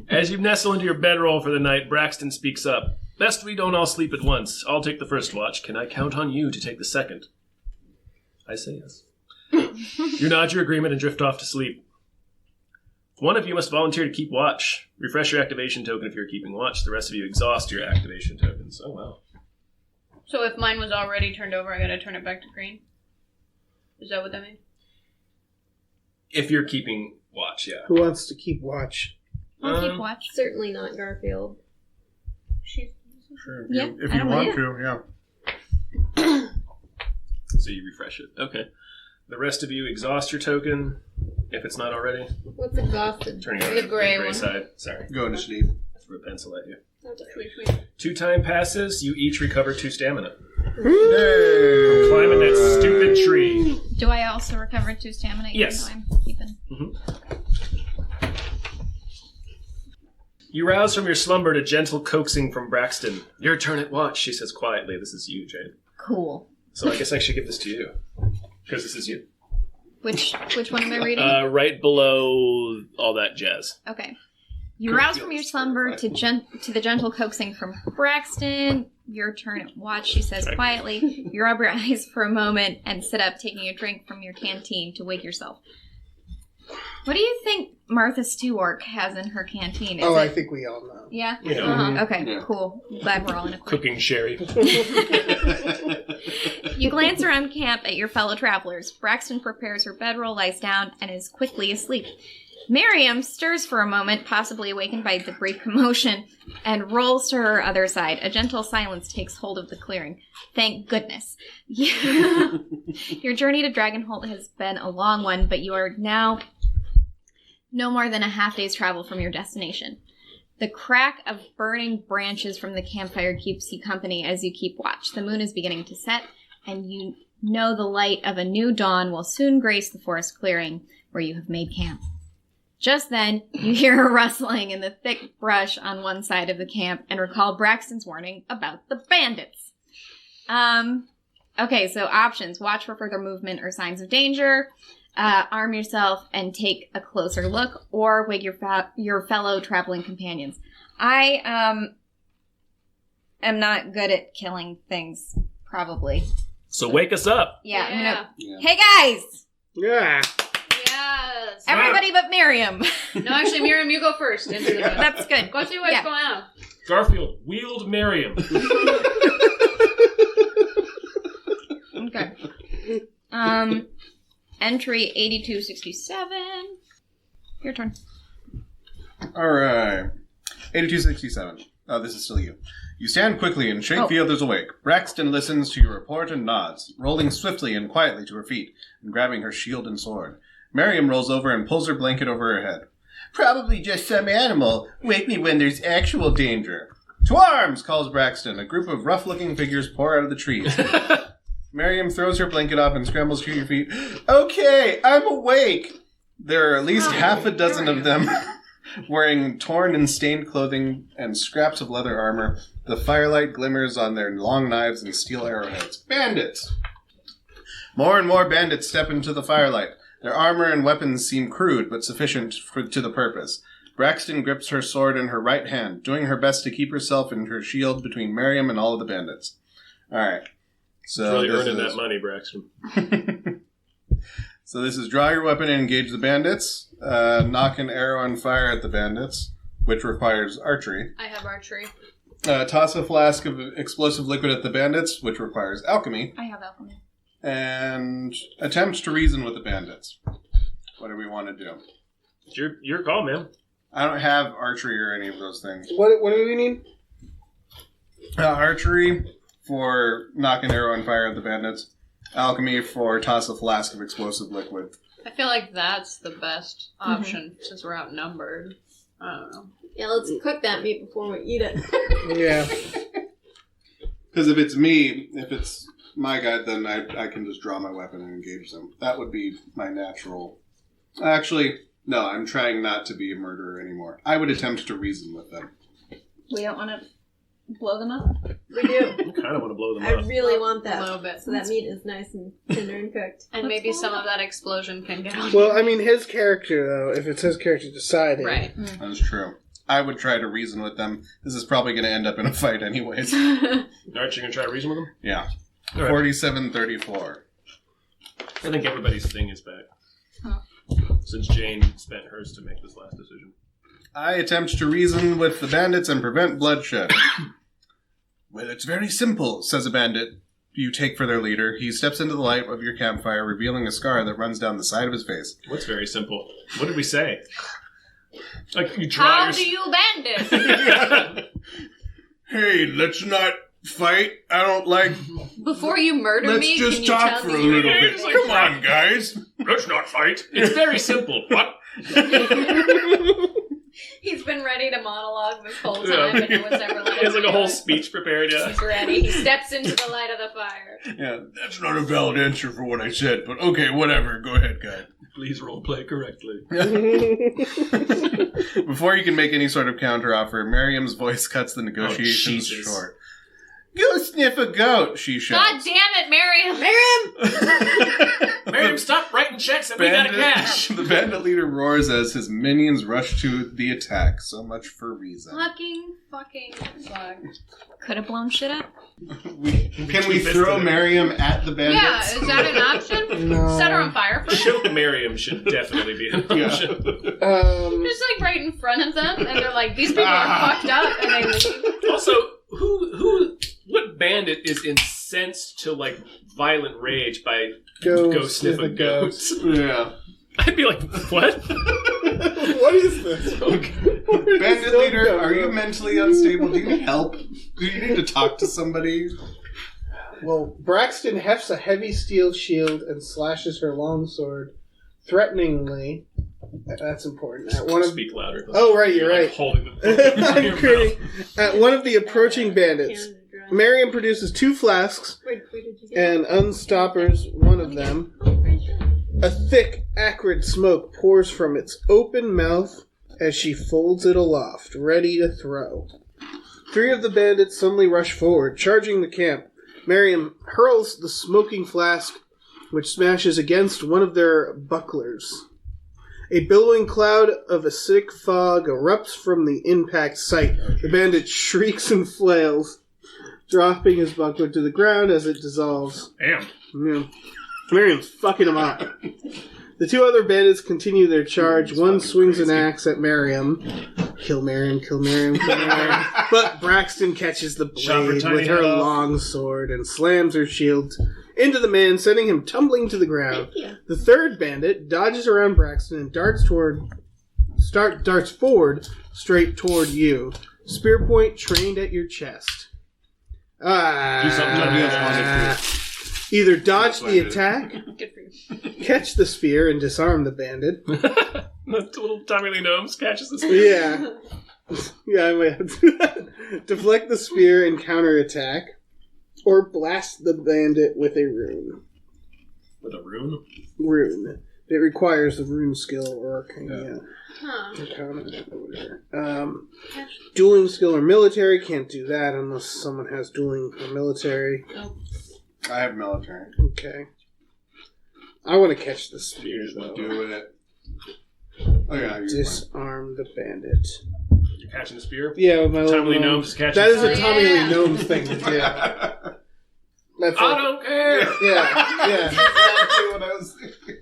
As you nestle into your bedroll for the night, Braxton speaks up. Best we don't all sleep at once. I'll take the first watch. Can I count on you to take the second? I say yes. You nod your agreement and drift off to sleep. One of you must volunteer to keep watch. Refresh your activation token if you're keeping watch. The rest of you exhaust your activation tokens. Oh, wow. So if mine was already turned over, I gotta turn it back to green? Is that what that means? If you're keeping watch, yeah. Who wants to keep watch? I'll keep watch. Certainly not Garfield. She's... Sure. Yeah, If I you don't want mind. to, yeah. So you refresh it. Okay. The rest of you exhaust your token, if it's not already. What's exhausted? Turning it The on gray the gray one. side. Sorry. Go initiative. Threw a pencil at you. Sweet, sweet. 2 time passes, you each recover 2 stamina. Hey. Climbing that stupid tree. Do I also recover 2 stamina? even Yes. though I'm keeping... You rouse from your slumber to gentle coaxing from Braxton. Your turn at watch, she says quietly. This is you, Jane. Cool. So I guess I should give this to you. Because this is you. Which one am I reading? Right below all that jazz. Okay. You rouse from your slumber to the gentle coaxing from Braxton. Your turn at watch, she says Right. quietly. You rub your eyes for a moment and sit up, taking a drink from your canteen to wake yourself. What do you think Martha Stewart has in her canteen? Is I it... think we all know. Yeah? You know, Uh-huh. Okay, Yeah. cool. Glad we're all in a cooking sherry. You glance around camp at your fellow travelers. Braxton prepares her bedroll, lies down, and is quickly asleep. Miriam stirs for a moment, possibly awakened by the brief commotion, and rolls to her other side. A gentle silence takes hold of the clearing. Thank goodness. Your journey to Dragonholt has been a long one, but you are now no more than a half-day's travel from your destination. The crack of burning branches from the campfire keeps you company as you keep watch. The moon is beginning to set, and you know the light of a new dawn will soon grace the forest clearing where you have made camp. Just then, you hear a rustling in the thick brush on one side of the camp and recall Braxton's warning about the bandits. Okay, so options. Watch for further movement or signs of danger. Arm yourself and take a closer look, or wake your fellow traveling companions. I am not good at killing things, probably. So wake us up. Yeah, I'm gonna... Yeah. Hey, guys! Yeah. Yes. Everybody but Miriam. No, actually, Miriam, you go first. Into the That's good. Go see what's Yeah. going on. Garfield, wield Miriam. Okay. Entry 8267. Your turn. All right. 8267. Oh, this is still you. You stand quickly and shake the others awake. Braxton listens to your report and nods, rolling swiftly and quietly to her feet and grabbing her shield and sword. Miriam rolls over and pulls her blanket over her head. Probably just some animal. Wake me when there's actual danger. To arms, calls Braxton. A group of rough-looking figures pour out of the trees. Miriam throws her blanket off and scrambles to your feet. Okay, I'm awake. There are at least half a dozen of them, wearing torn and stained clothing and scraps of leather armor. The firelight glimmers on their long knives and steel arrowheads. Bandits! More and more bandits step into the firelight. Their armor and weapons seem crude, but sufficient to the purpose. Braxton grips her sword in her right hand, doing her best to keep herself and her shield between Miriam and all of the bandits. Alright. So Really earning that money, Braxton. So this is draw your weapon and engage the bandits. Knock an arrow and fire at the bandits, which requires archery. I have archery. Toss a flask of explosive liquid at the bandits, which requires alchemy. I have alchemy. And attempt to reason with the bandits. What do we want to do? It's your call, man. I don't have archery or any of those things. What do we need? Archery for knock an arrow and fire at the bandits. Alchemy for toss a flask of explosive liquid. I feel like that's the best option since we're outnumbered. I don't know. Yeah, let's cook that meat before we eat it. Yeah. Because if it's my guy, then I can just draw my weapon and engage them. That would be my natural... Actually, no, I'm trying not to be a murderer anymore. I would attempt to reason with them. We don't want to blow them up? We do. I kind of want to blow them I up. really want that. A little bit. So that meat is nice and tender and cooked. And maybe some of that explosion can get on. Well, I mean, his character, though, if it's his character deciding. Right. That's true. I would try to reason with them. This is probably going to end up in a fight anyways. Alright, you're going to try to reason with them? Yeah. All right. 47-34. I think everybody's thing is back. Huh. Since Jane spent hers to make this last decision. I attempt to reason with the bandits and prevent bloodshed. Well, it's very simple, says a bandit you take for their leader. He steps into the light of your campfire, revealing a scar that runs down the side of his face. What's very simple? What did we say? Like you draw How do you bandit? Hey, let's not fight. I don't like... Before you murder Let's me, just can you talk tell for me a your little name? bit. Come on, guys. Let's not fight. It's very simple. What? He's been ready to monologue this whole time, and no one's ever let He has him like a do whole it. speech prepared. Yeah. He's ready. He steps into the light of the fire. Yeah, that's not a valid answer for what I said, but okay, whatever. Go ahead, guy. Please role play correctly. Before you can make any sort of counteroffer, Miriam's voice cuts the negotiations Jesus. short. Go sniff a goat, she shouts. God damn it, Miriam! Miriam, stop writing checks and we got a cash. The bandit leader roars as his minions rush to the attack. So much for reason. Fucking fuck. Could have blown shit up. Can we throw Miriam at the Yeah, bandits? is that an option? No. Set her on fire first? Choke Miriam should definitely be an Yeah. option. Just like right in front of them, and they're like, these people are fucked up, and they leave. Also, what bandit is incensed to like violent rage by go sniff a goat? Yeah. I'd be like, what? What is this? Bandit leader, are you mentally unstable? Do you need help? Do you need to talk to somebody? Well, Braxton hefts a heavy steel shield and slashes her longsword threateningly. That's important. At one of Speak louder. Oh, right, you're like right. holding the I'm kidding. At one of the approaching bandits, Miriam produces 2 flasks Where did you get and unstoppers one of them. A thick, acrid smoke pours from its open mouth as she folds it aloft, ready to throw. 3 of the bandits suddenly rush forward, charging the camp. Miriam hurls the smoking flask, which smashes against one of their bucklers. A billowing cloud of acidic fog erupts from the impact site. The bandit shrieks and flails, dropping his buckler to the ground as it dissolves. Damn. Yeah. Miriam's fucking him up. The 2 other bandits continue their charge. One swings an axe at Miriam. Kill Miriam, kill Miriam, kill Miriam. But Braxton catches the blade with her long sword and slams her shield into the man, sending him tumbling to the ground. The 3rd bandit dodges around Braxton and darts forward straight toward you. Spear point trained at your chest. Do something. Either dodge the attack, catch the spear, and disarm the bandit. The little Tommy Lee Gnomes catches the spear. Yeah. Yeah, I might have to do that. Deflect the spear and counterattack, or blast the bandit with a rune. With a rune? Rune. It requires the rune skill or arcana. Huh. Dueling skill or military, can't do that unless someone has dueling or military. Oh. I have military. Okay. I want to catch the spear, though. Do it. Oh, yeah. Disarm the bandit. You're catching the spear? Yeah, with my Tommy little Lee gnome. Gnomes is catching That the is spear. a Tommy yeah. Lee Gnomes thing to do. That's I don't care! Yeah. Exactly what I was thinking.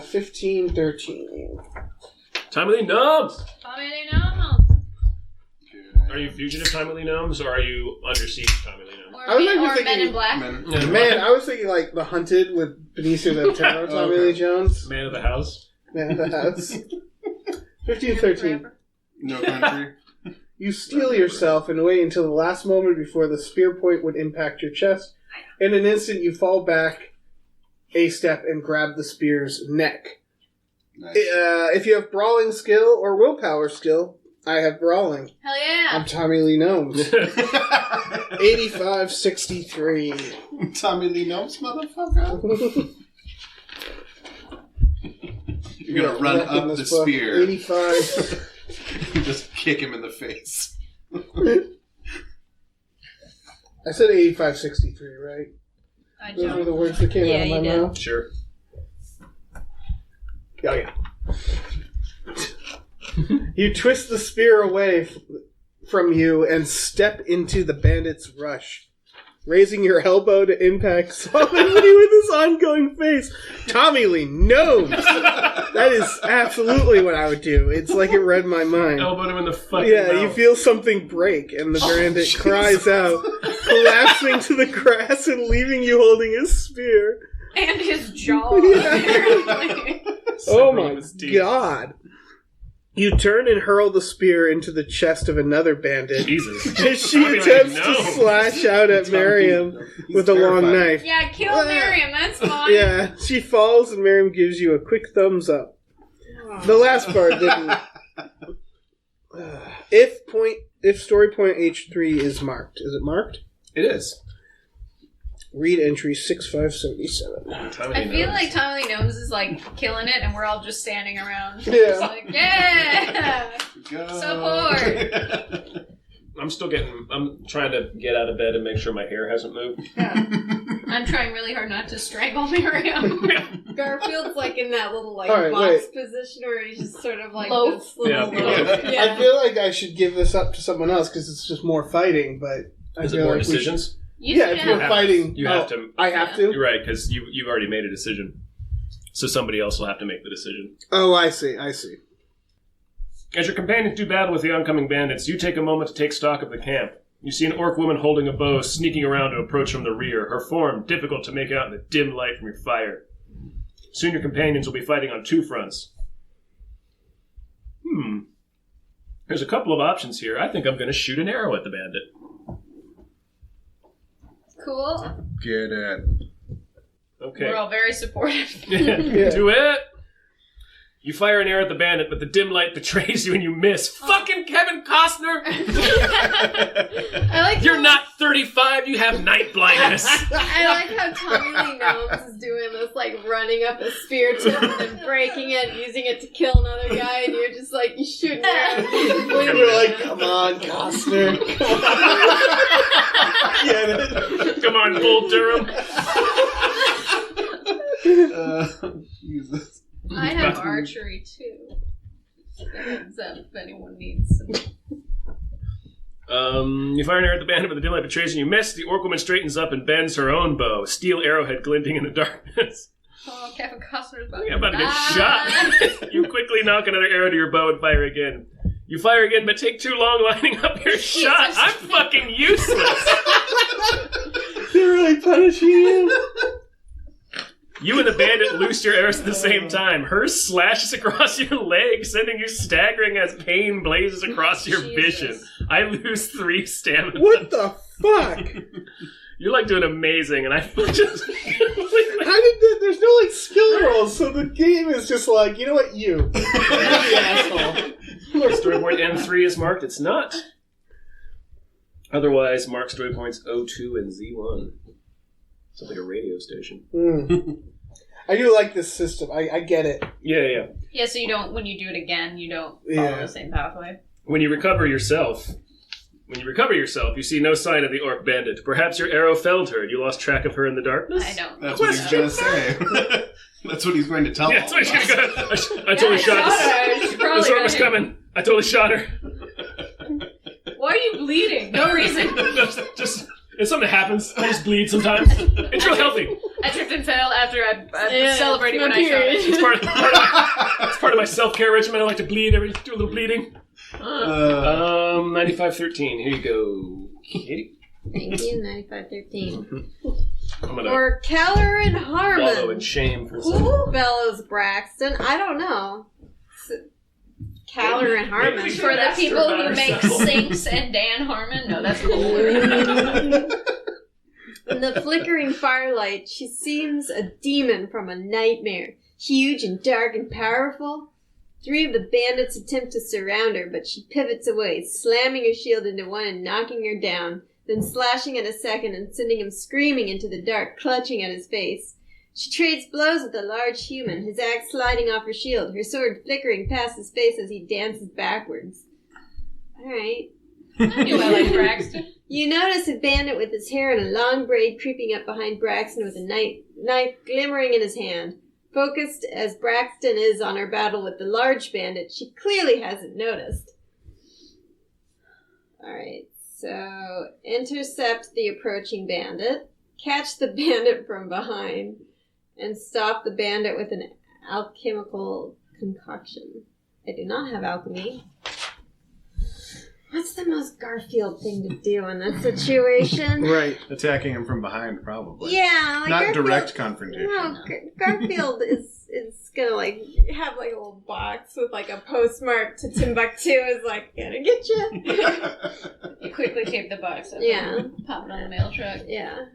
15, 13. Tommy Lee Gnomes! Tommy Lee Gnomes. Are you fugitive Tommy Lee Gnomes, or are you under siege Tommy Lee Gnomes? Or, I was actually Men in thinking- Black. Man, I was thinking like The Hunted with Benicio del Toro, Tommy Lee Jones. Man of the house. Man of the House. 15, 13. No country. You steel yourself and wait until the last moment before the spear point would impact your chest. In an instant, you fall back a step and grab the spear's neck. Nice. If you have brawling skill or willpower skill, I have brawling. Hell yeah. I'm Tommy Lee Gnomes. 85-63. Tommy Lee Gnomes, motherfucker. You're gonna run Back in up the this book. spear. 85. Just kick him in the face. I said 85-63, right? I Those were jumped. the words that came Yeah, out of my you did. mouth. Sure. Oh, yeah. You twist the spear away from you and step into the bandit's rush, raising your elbow to impact somebody with his ongoing face. Tommy Lee knows. That is absolutely what I would do. It's like it read my mind. Elbowed him in the fucking Yeah, mouth. you feel something break, and the bandit cries out, collapsing to the grass and leaving you holding his spear. And his jaw, Yeah. apparently. Oh Separating my his teeth. god. You turn and hurl the spear into the chest of another bandit. Jesus. As she Tommy Lee attempts to Gnomes. slash out at Miriam with a long knife. Yeah, kill Miriam, that's fine. Yeah, she falls and Miriam gives you a quick thumbs up. The last part didn't. If story point H3 is marked. Is it marked? It is. Read entry 6577. Tommy I Lee feel Gnomes. like Tommy Lee Gnomes is like killing it, and we're all just standing around. Yeah. Just like, yeah! Go. Support! I'm trying to get out of bed and make sure my hair hasn't moved. I'm trying really hard not to strangle Miriam. Garfield's like in that little like All right, box wait. position where he's just sort of like Loaf. this little Yeah. loaf. I Yeah. feel like I should give this up to someone else because it's just more fighting, but I Is it feel more like we should- decisions? Yeah, if you're have- fighting. You have to. I have to? You're right, because you've already made a decision. So somebody else will have to make the decision. Oh, I see. As your companions do battle with the oncoming bandits, you take a moment to take stock of the camp. You see an orc woman holding a bow, sneaking around to approach from the rear, her form difficult to make out in the dim light from your fire. Soon your companions will be fighting on two fronts. There's a couple of options here. I think I'm going to shoot an arrow at the bandit. Cool. Get it. Okay. We're all very supportive. Do it! You fire an arrow at the bandit, but the dim light betrays you and you miss. Fucking Kevin Costner! I like You're not 35, you have night blindness. I like how Tommy Lee Gnomes is doing this, like, running up a spear tip and then breaking it, using it to kill another guy, and you're just like, you shooting arrows. You're like, come on, Costner. Get it? Come on, Bull Durham. Jesus. I have archery too. Heads up if anyone needs some. You fire an arrow at the bandit, but the dim light betrays you. You miss. The orc woman straightens up and bends her own bow, steel arrowhead glinting in the darkness. Oh, Kevin Costner's about You're about to get shot. You quickly knock another arrow to your bow and fire again. You fire again, but take too long lining up your shot. I'm fucking useless. They're really punishing you. You and the bandit loose your arrows at the same time. Hers slashes across your leg, sending you staggering as pain blazes across your vision. I lose 3 stamina. What the fuck? You're like doing amazing, and I just... How did that? There's no like skill rolls, so the game is just like, you know what, you're the asshole. Story point M3 is marked. It's not. Otherwise, mark story points O2 and Z1. Sounds like a radio station. I do like this system. I get it. Yeah. Yeah, so you don't, when you do it again, you don't follow the same pathway. When you recover yourself, you see no sign of the orc bandit. Perhaps your arrow felled her and you lost track of her in the darkness? I don't. That's what he's going to say. That's what he's going to tell Yeah, that's what he's going to I totally shot her. This orc was coming. I totally shot her. Why are you bleeding? No reason. Just... It's something that happens. I just bleed sometimes. It's real healthy. I tripped and fell after I celebrated when I shot it. It's part of my self-care regimen. I like to bleed. Do a little bleeding. 9513. Here you go, Katie. Thank you, 9513. I'm gonna Or Keller and Harmon. wallow in shame for a second. Who bellows Braxton? I don't know. Keller and Harmon. Maybe we should For the ask her people about who make herself. Sinks and Dan Harmon? No, that's cool. In the flickering firelight, she seems a demon from a nightmare. Huge and dark and powerful. 3 of the bandits attempt to surround her, but she pivots away, slamming her shield into one and knocking her down, then slashing at a second and sending him screaming into the dark, clutching at his face. She trades blows with a large human, his axe sliding off her shield, her sword flickering past his face as he dances backwards. Alright. I knew I liked Braxton. You notice a bandit with his hair in a long braid creeping up behind Braxton with a knife glimmering in his hand. Focused as Braxton is on her battle with the large bandit, she clearly hasn't noticed. Alright, so intercept the approaching bandit, catch the bandit from behind, and stop the bandit with an alchemical concoction. I do not have alchemy. What's the most Garfield thing to do in that situation? Right. Attacking him from behind, probably. Yeah, like Not Garfield, direct confrontation. No, Garfield is gonna like have like a little box with like a postmark to Timbuktu. Is like gonna get you. You quickly tape the box up. Yeah. And pop it on the mail truck. Yeah,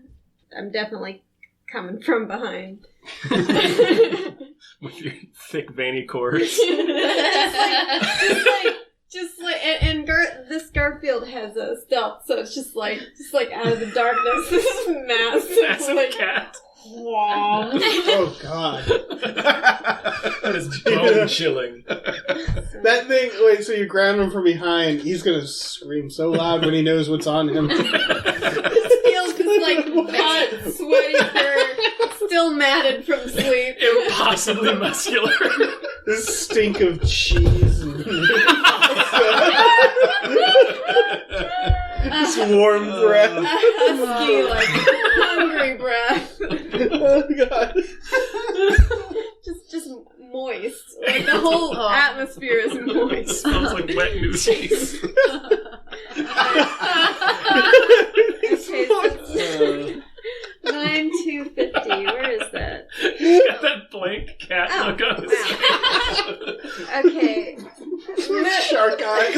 I'm definitely coming from behind. With your thick, veiny cords. Just like, this Garfield has a stealth, so it's just like out of the darkness, this Massive massive cat. Oh god. That is bone chilling. That thing, wait, so you ground him from behind, he's gonna scream so loud when he knows what's on him. This feels just like hot, sweaty fur, still matted from sleep. Impossibly muscular. This stink of cheese and this warm breath. Husky, like hungry breath. Oh god. Just moist. Like the whole atmosphere is moist. Smells like wet noodles. Okay, so 9250. Where is that? He's got that blank cat look on his Wow. Okay. Shark eyes.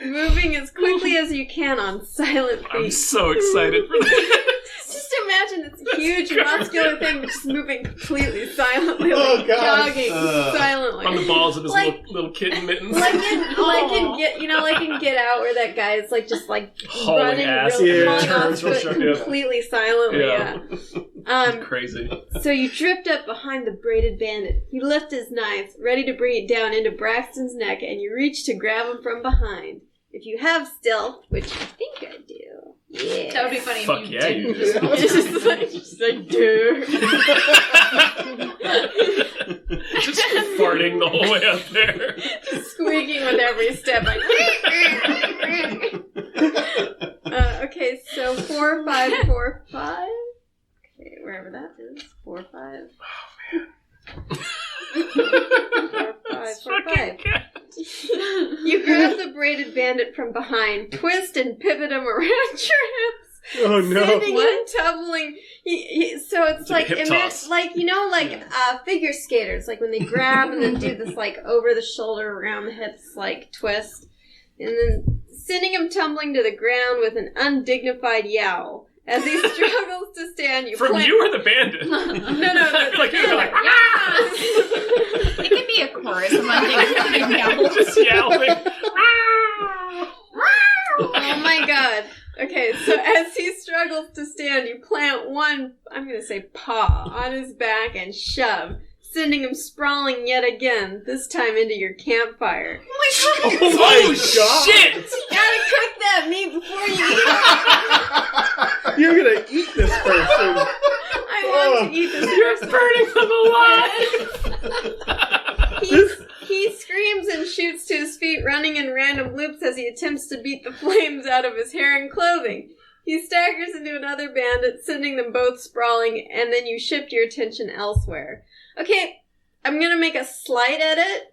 Moving as quickly as you can on silent feet. I'm so excited for this. Just imagine it's huge muscular thing just moving completely silently, Oh, like God. jogging silently. On the balls of his Like- little kitten mittens. Like in Get Out, where that guy is like just like Hauling running ass. real, Yeah. hauling Turns off, real but sharp, yeah. completely silently. Yeah. Yeah. Crazy. So you drift up behind the braided bandit. You lift his knife, ready to bring it down into Braxton's neck, and you reach to grab him from behind. If you have stealth, which I think I do. Yeah. That would be funny Fuck if you yeah, did. you just. just like, dude. Just farting the whole way up there. Squeaking with every step. Like, okay, so 4, 5, 4, 5. Okay, wherever that is. 4, 5. Oh, man. 4, 5, 4, 5. You grab the braided bandit from behind, twist and pivot him around your hips. Oh no. Sending him tumbling. So it's Like like, a hip toss. like figure skaters, like when they grab and then do this like over the shoulder, around the hips, like twist, and then sending him tumbling to the ground with an undignified yowl. As he struggles to stand, you From plant- you or the bandit? No, I feel like you're like, It can be a chorus among things. just yowling. Oh my god. Okay, so as he struggles to stand, you plant one, I'm going to say paw, on his back and shove, sending him sprawling yet again, this time into your campfire. Oh my god! Shit! You gotta cook that meat before you eat it. You're gonna eat this person. I want to eat this person. Burning them alive! He screams and shoots to his feet, running in random loops as he attempts to beat the flames out of his hair and clothing. He staggers into another bandit, sending them both sprawling, and then you shift your attention elsewhere. Okay, I'm gonna make a slight edit.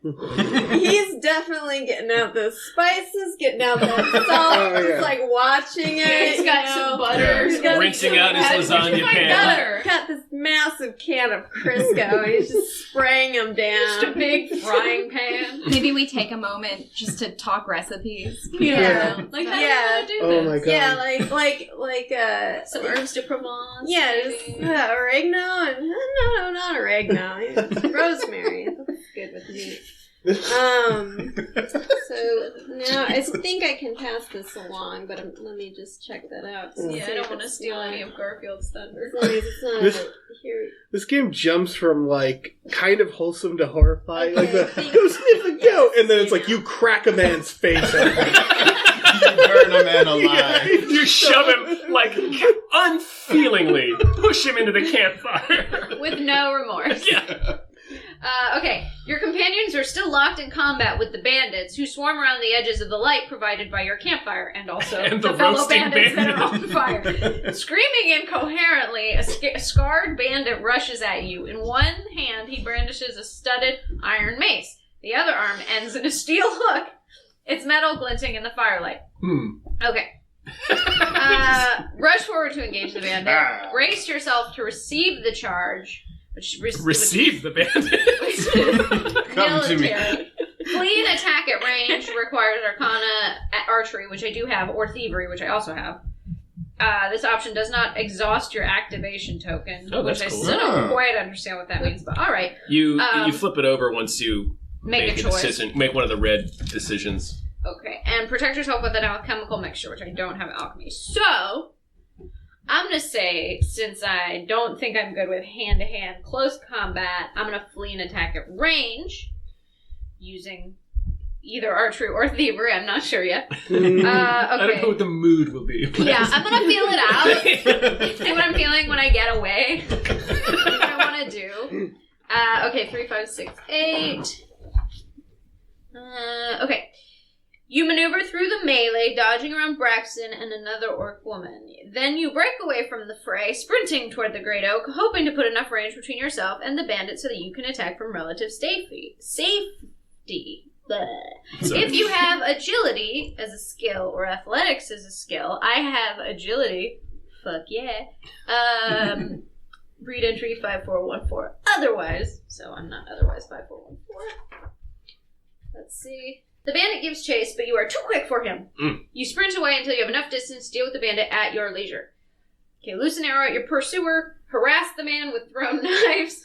He's definitely getting out the spices, getting out that salt, Oh, yeah. just like watching it. He's got some butter. He's got Rinsing some out his butter. lasagna pan. Got this massive can of Crisco, and he's just spraying them down. Just a big frying pan. Maybe we take a moment just to talk recipes. Yeah. Like, how Yeah. do you Oh do my this? god. Yeah, like Some herbs de Provence. yeah, just maybe. oregano and no, not oregano. Rosemary. That's good with meat. So now I think I can pass this along, but let me just check that out. to Yeah, see I don't if want to it's steal not- any of Garfield's thunder. it's not This- here. This game jumps from like kind of wholesome to horrifying. Like the Okay. go sniff a goat, and then it's like you crack a man's face open. You burn a man alive. You shove him, like, unfeelingly. Push him into the campfire. With no remorse. Yeah. Okay, your companions are still locked in combat with the bandits who swarm around the edges of the light provided by your campfire, and also And the fellow roasting bandits that are on bandits. fire. Screaming incoherently, a scarred bandit rushes at you. In one hand, he brandishes a studded iron mace. The other arm ends in a steel hook, its metal glinting in the firelight. Okay. Rush forward to engage the bandit. Brace yourself to receive the charge. Receive the bandit. Come to me. Military. Flee and attack at range requires Arcana, Archery, which I do have, or Thievery, which I also have. This option does not exhaust your activation token, Oh, which that's I cool. still don't quite understand what that means, but alright. You flip it over once you Make a choice. decision. Make one of the red decisions. Okay, and protect yourself with an alchemical mixture, which I don't have alchemy. So, I'm going to say, since I don't think I'm good with hand-to-hand close combat, I'm going to flee and attack at range using either archery or thievery. I'm not sure yet. I don't know Okay. what the mood will be. Yeah, I'm going to feel it out. See what I'm feeling when I get away. What I want to do. Okay, 3, 5, 6, 8. Okay. You maneuver through the melee, dodging around Braxton and another orc woman. Then you break away from the fray, sprinting toward the Great Oak, hoping to put enough range between yourself and the bandit so that you can attack from relative safety. Bleh. If you have agility as a skill or athletics as a skill, I have agility. Fuck yeah. Breed entry 5414. Otherwise, so I'm not otherwise 5414. Let's see. The bandit gives chase, but you are too quick for him. You sprint away until you have enough distance to deal with the bandit at your leisure. Okay, loose an arrow at your pursuer. harass the man with thrown knives,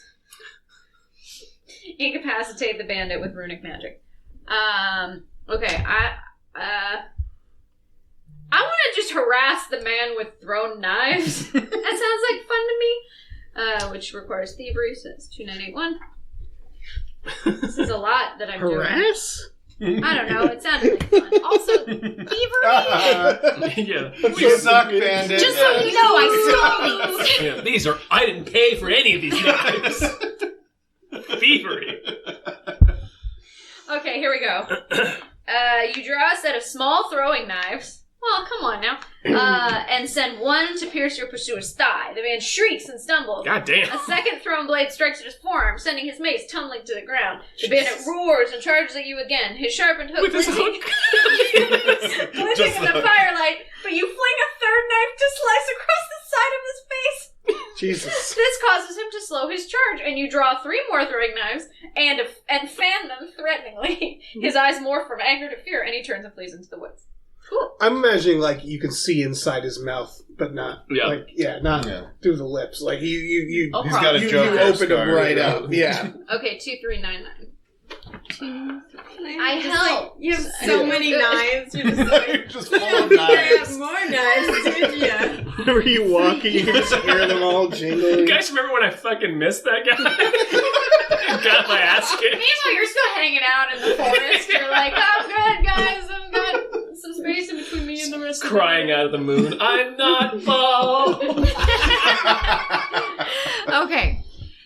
incapacitate the bandit with runic magic. Okay, I want to just harass the man with thrown knives. That sounds like fun to me. Which requires thievery, so that's 2981. This is a lot that I'm Harass? doing. I don't know, it sounded like fun. Also, thievery! Yeah. We suck, Bandit. Just so you know, I stole these. Yeah, these are. I didn't pay for any of these knives. Thievery. Okay, here we go. You draw a set of small throwing knives. Well, come on now. And send one to pierce your pursuer's thigh. The man shrieks and stumbles. God damn. A second thrown blade strikes at his forearm, sending his mace tumbling to the ground. The bandit roars and charges at you again. His sharpened hook With his glinting Just in the like- firelight, but you fling a third knife to slice across the side of his face. Jesus. This causes him to slow his charge, and you draw 3 more throwing knives and fan them threateningly. His eyes morph from anger to fear, and he turns and flees into the woods. Cool. I'm imagining like you can see inside his mouth, but not not through the lips. Like you He's got a you Joker open him scar, right yeah. up. Yeah. Okay, 2399. I help. You have so many knives. You're just like, You're just full of you knives. have more knives, did ya? Whenever you walking, you can just hear them all jingling. You guys remember when I fucking missed that guy? Got my ass kicked. Meanwhile, you're still hanging out in the forest. You're like, I'm good, guys. I've got some space in between me and the rest Crying of out of the moon. I'm not Paul. Okay.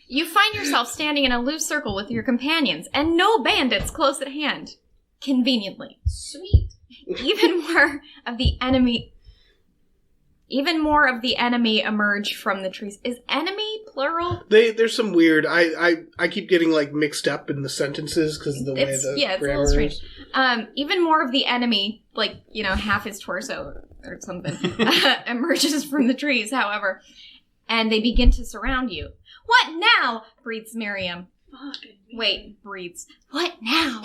You find yourself standing in a loose circle with your companions, and no bandits close at hand. Conveniently. Sweet. Even more of the enemy emerge from the trees. Is enemy plural? There's some weird. I keep getting like mixed up in the sentences because of the way It's the a grammar little strange. is. Even more of the enemy, like, half his torso or something, emerges from the trees, however, and they begin to surround you. What now? Breathes Miriam. Wait, breathes. What now?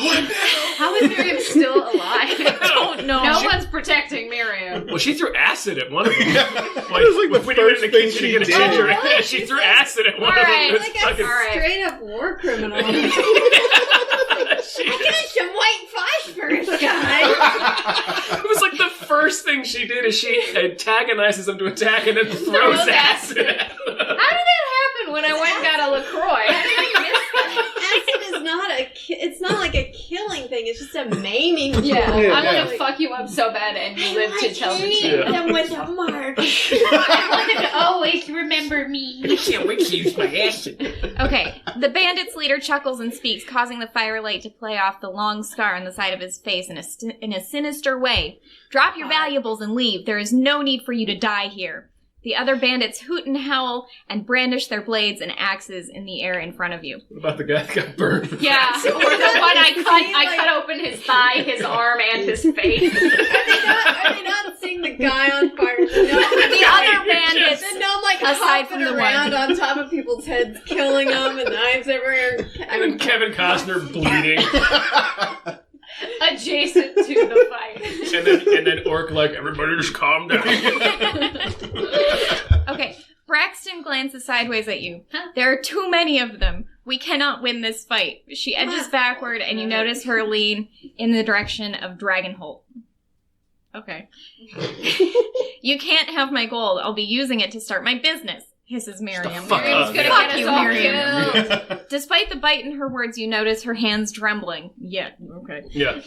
How is Miriam still alive? I don't know. No one's protecting Miriam. Well, she threw acid at one of them. That was like the when we went first in the thing kitchen she to get a did. ginger Oh, ale, she threw acid at one All of them. right, It was Like a fucking- straight up war criminal. She- Get some white phosphorus, guys. It was like the first thing she did is she antagonizes them to attack and then throws acid at them. How did that happen when I went and got a LaCroix? How did I miss that? Acid is not it's not like a killing thing. It's just a maiming tool. Yeah, Yeah. I'm gonna fuck you up so bad and you live to tell the tale. Them with a mark. I wanted to always remember me. I can't wait to use my acid. Okay, the bandit's leader chuckles and speaks, causing the firelight to play off the long scar on the side of his face in a sinister way. Drop your valuables and leave. There is no need for you to die here. The other bandits hoot and howl and brandish their blades and axes in the air in front of you. What about the guy that got burned? Yeah, or the one I cut open his thigh, his arm, and his face. Are they not seeing the guy on fire? The other bandits, The gnome like aside hopping from the around one. on top of people's heads, killing them, and knives everywhere. And then Kevin Costner bleeding. Adjacent to the fight. and then Orc like, everybody just calm down. Okay, Braxton glances sideways at you. There are too many of them. We cannot win this fight. She edges backward, and you notice her lean in the direction of Dragonholt. Okay. You can't have my gold. I'll be using it to start my business, hisses Miriam. Fuck Miriam's up. gonna Fuck get us you, all Miriam. killed. Despite the bite in her words, you notice her hands trembling. Yeah, okay. Yeah.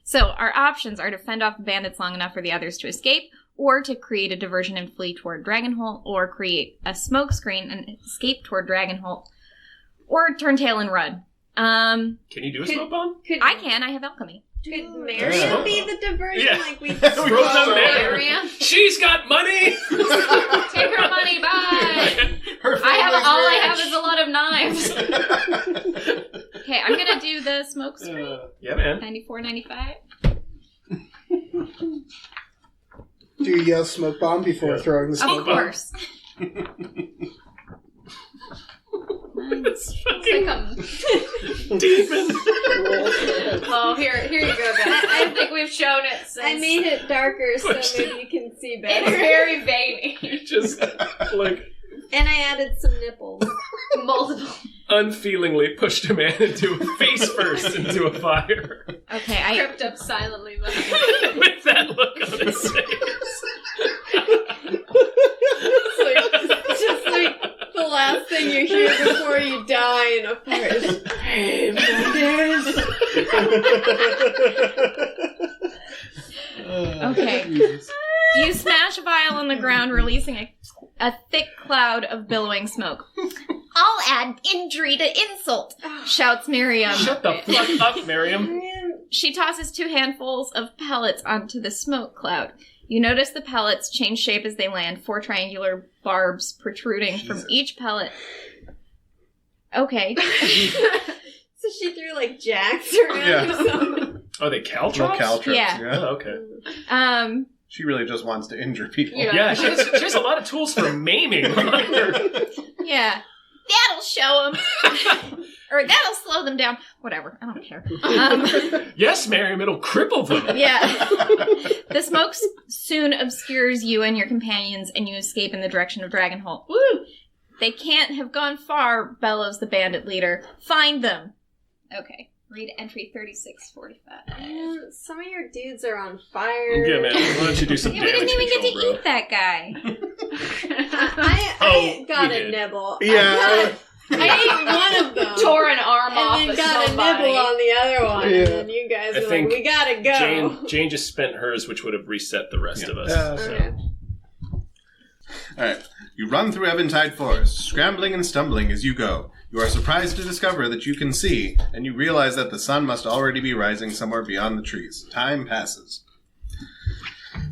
So our options are to fend off the bandits long enough for the others to escape, or to create a diversion and flee toward Dragonholt, or create a smoke screen and escape toward Dragonholt, or turn tail and run. Can you do a smoke bomb? I can. I have alchemy. Could Marion be the diversion? Yeah. Like we Throw them there. Miriam, She's got money! take her money, bye. Her All I have family's is a lot of knives. Okay, I'm gonna do the smoke screen. Yeah, man. 94.95. Do you yell smoke bomb before throwing the smoke Of bomb? course. It's like a Demon. Oh, here you go, guys. I think we've shown it since. I made it darker so maybe you can see It's better. very veiny. Just, like, And I added some nipples. Multiple. Unfeelingly pushed a man face first into a fire. Okay, Crept up silently. With that look on his face. It's just like the last thing you hear before you die in a forest. Hey, Bandit. Okay. You smash a vial on the ground, releasing a thick cloud of billowing smoke. I'll add injury to insult, shouts Miriam. Shut the fuck up, Miriam. She tosses 2 handfuls of pellets onto the smoke cloud. You notice the pellets change shape as they land, 4 triangular barbs protruding from each pellet. Okay. So she threw like jacks around or something. Are they caltrops? Caltrops, Yeah. Oh, okay. She really just wants to injure people. Yeah, she has a lot of tools for maiming. Yeah. That'll show them. Or that'll slow them down. Whatever. I don't care. Yes, Miriam, it'll cripple them. Yeah. The smoke soon obscures you and your companions, and you escape in the direction of Dragonholt. Woo! They can't have gone far, bellows the bandit leader. Find them. Okay. Read entry 3645. Some of your dudes are on fire. Yeah, man. Why don't you do some Yeah, we damage didn't even get to control, eat that guy. I got you a did. nibble. Yeah. I ate one of them. Tore an arm off And then of got somebody. a nibble on the other one. Yeah. And then you guys I were think like, we gotta go. Jane just spent hers, which would have reset the rest of us. Okay. Alright. You run through Eventide Forest, scrambling and stumbling as you go. You are surprised to discover that you can see, and you realize that the sun must already be rising somewhere beyond the trees. Time passes.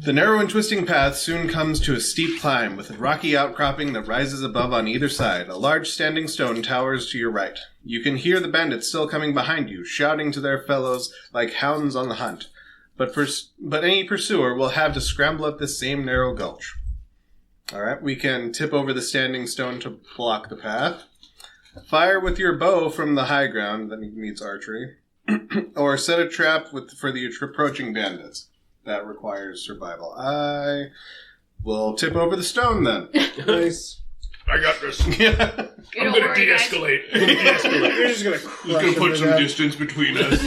The narrow and twisting path soon comes to a steep climb, with a rocky outcropping that rises above on either side. A large standing stone towers to your right. You can hear the bandits still coming behind you, shouting to their fellows like hounds on the hunt. But any pursuer will have to scramble up this same narrow gulch. Alright, we can tip over the standing stone to block the path. Fire with your bow from the high ground, that needs archery. Or set a trap for the approaching bandits. That requires survival. I will tip over the stone then. Nice. I got this. Yeah. I'm going to de-escalate. You're just gonna crush him to death. distance between us.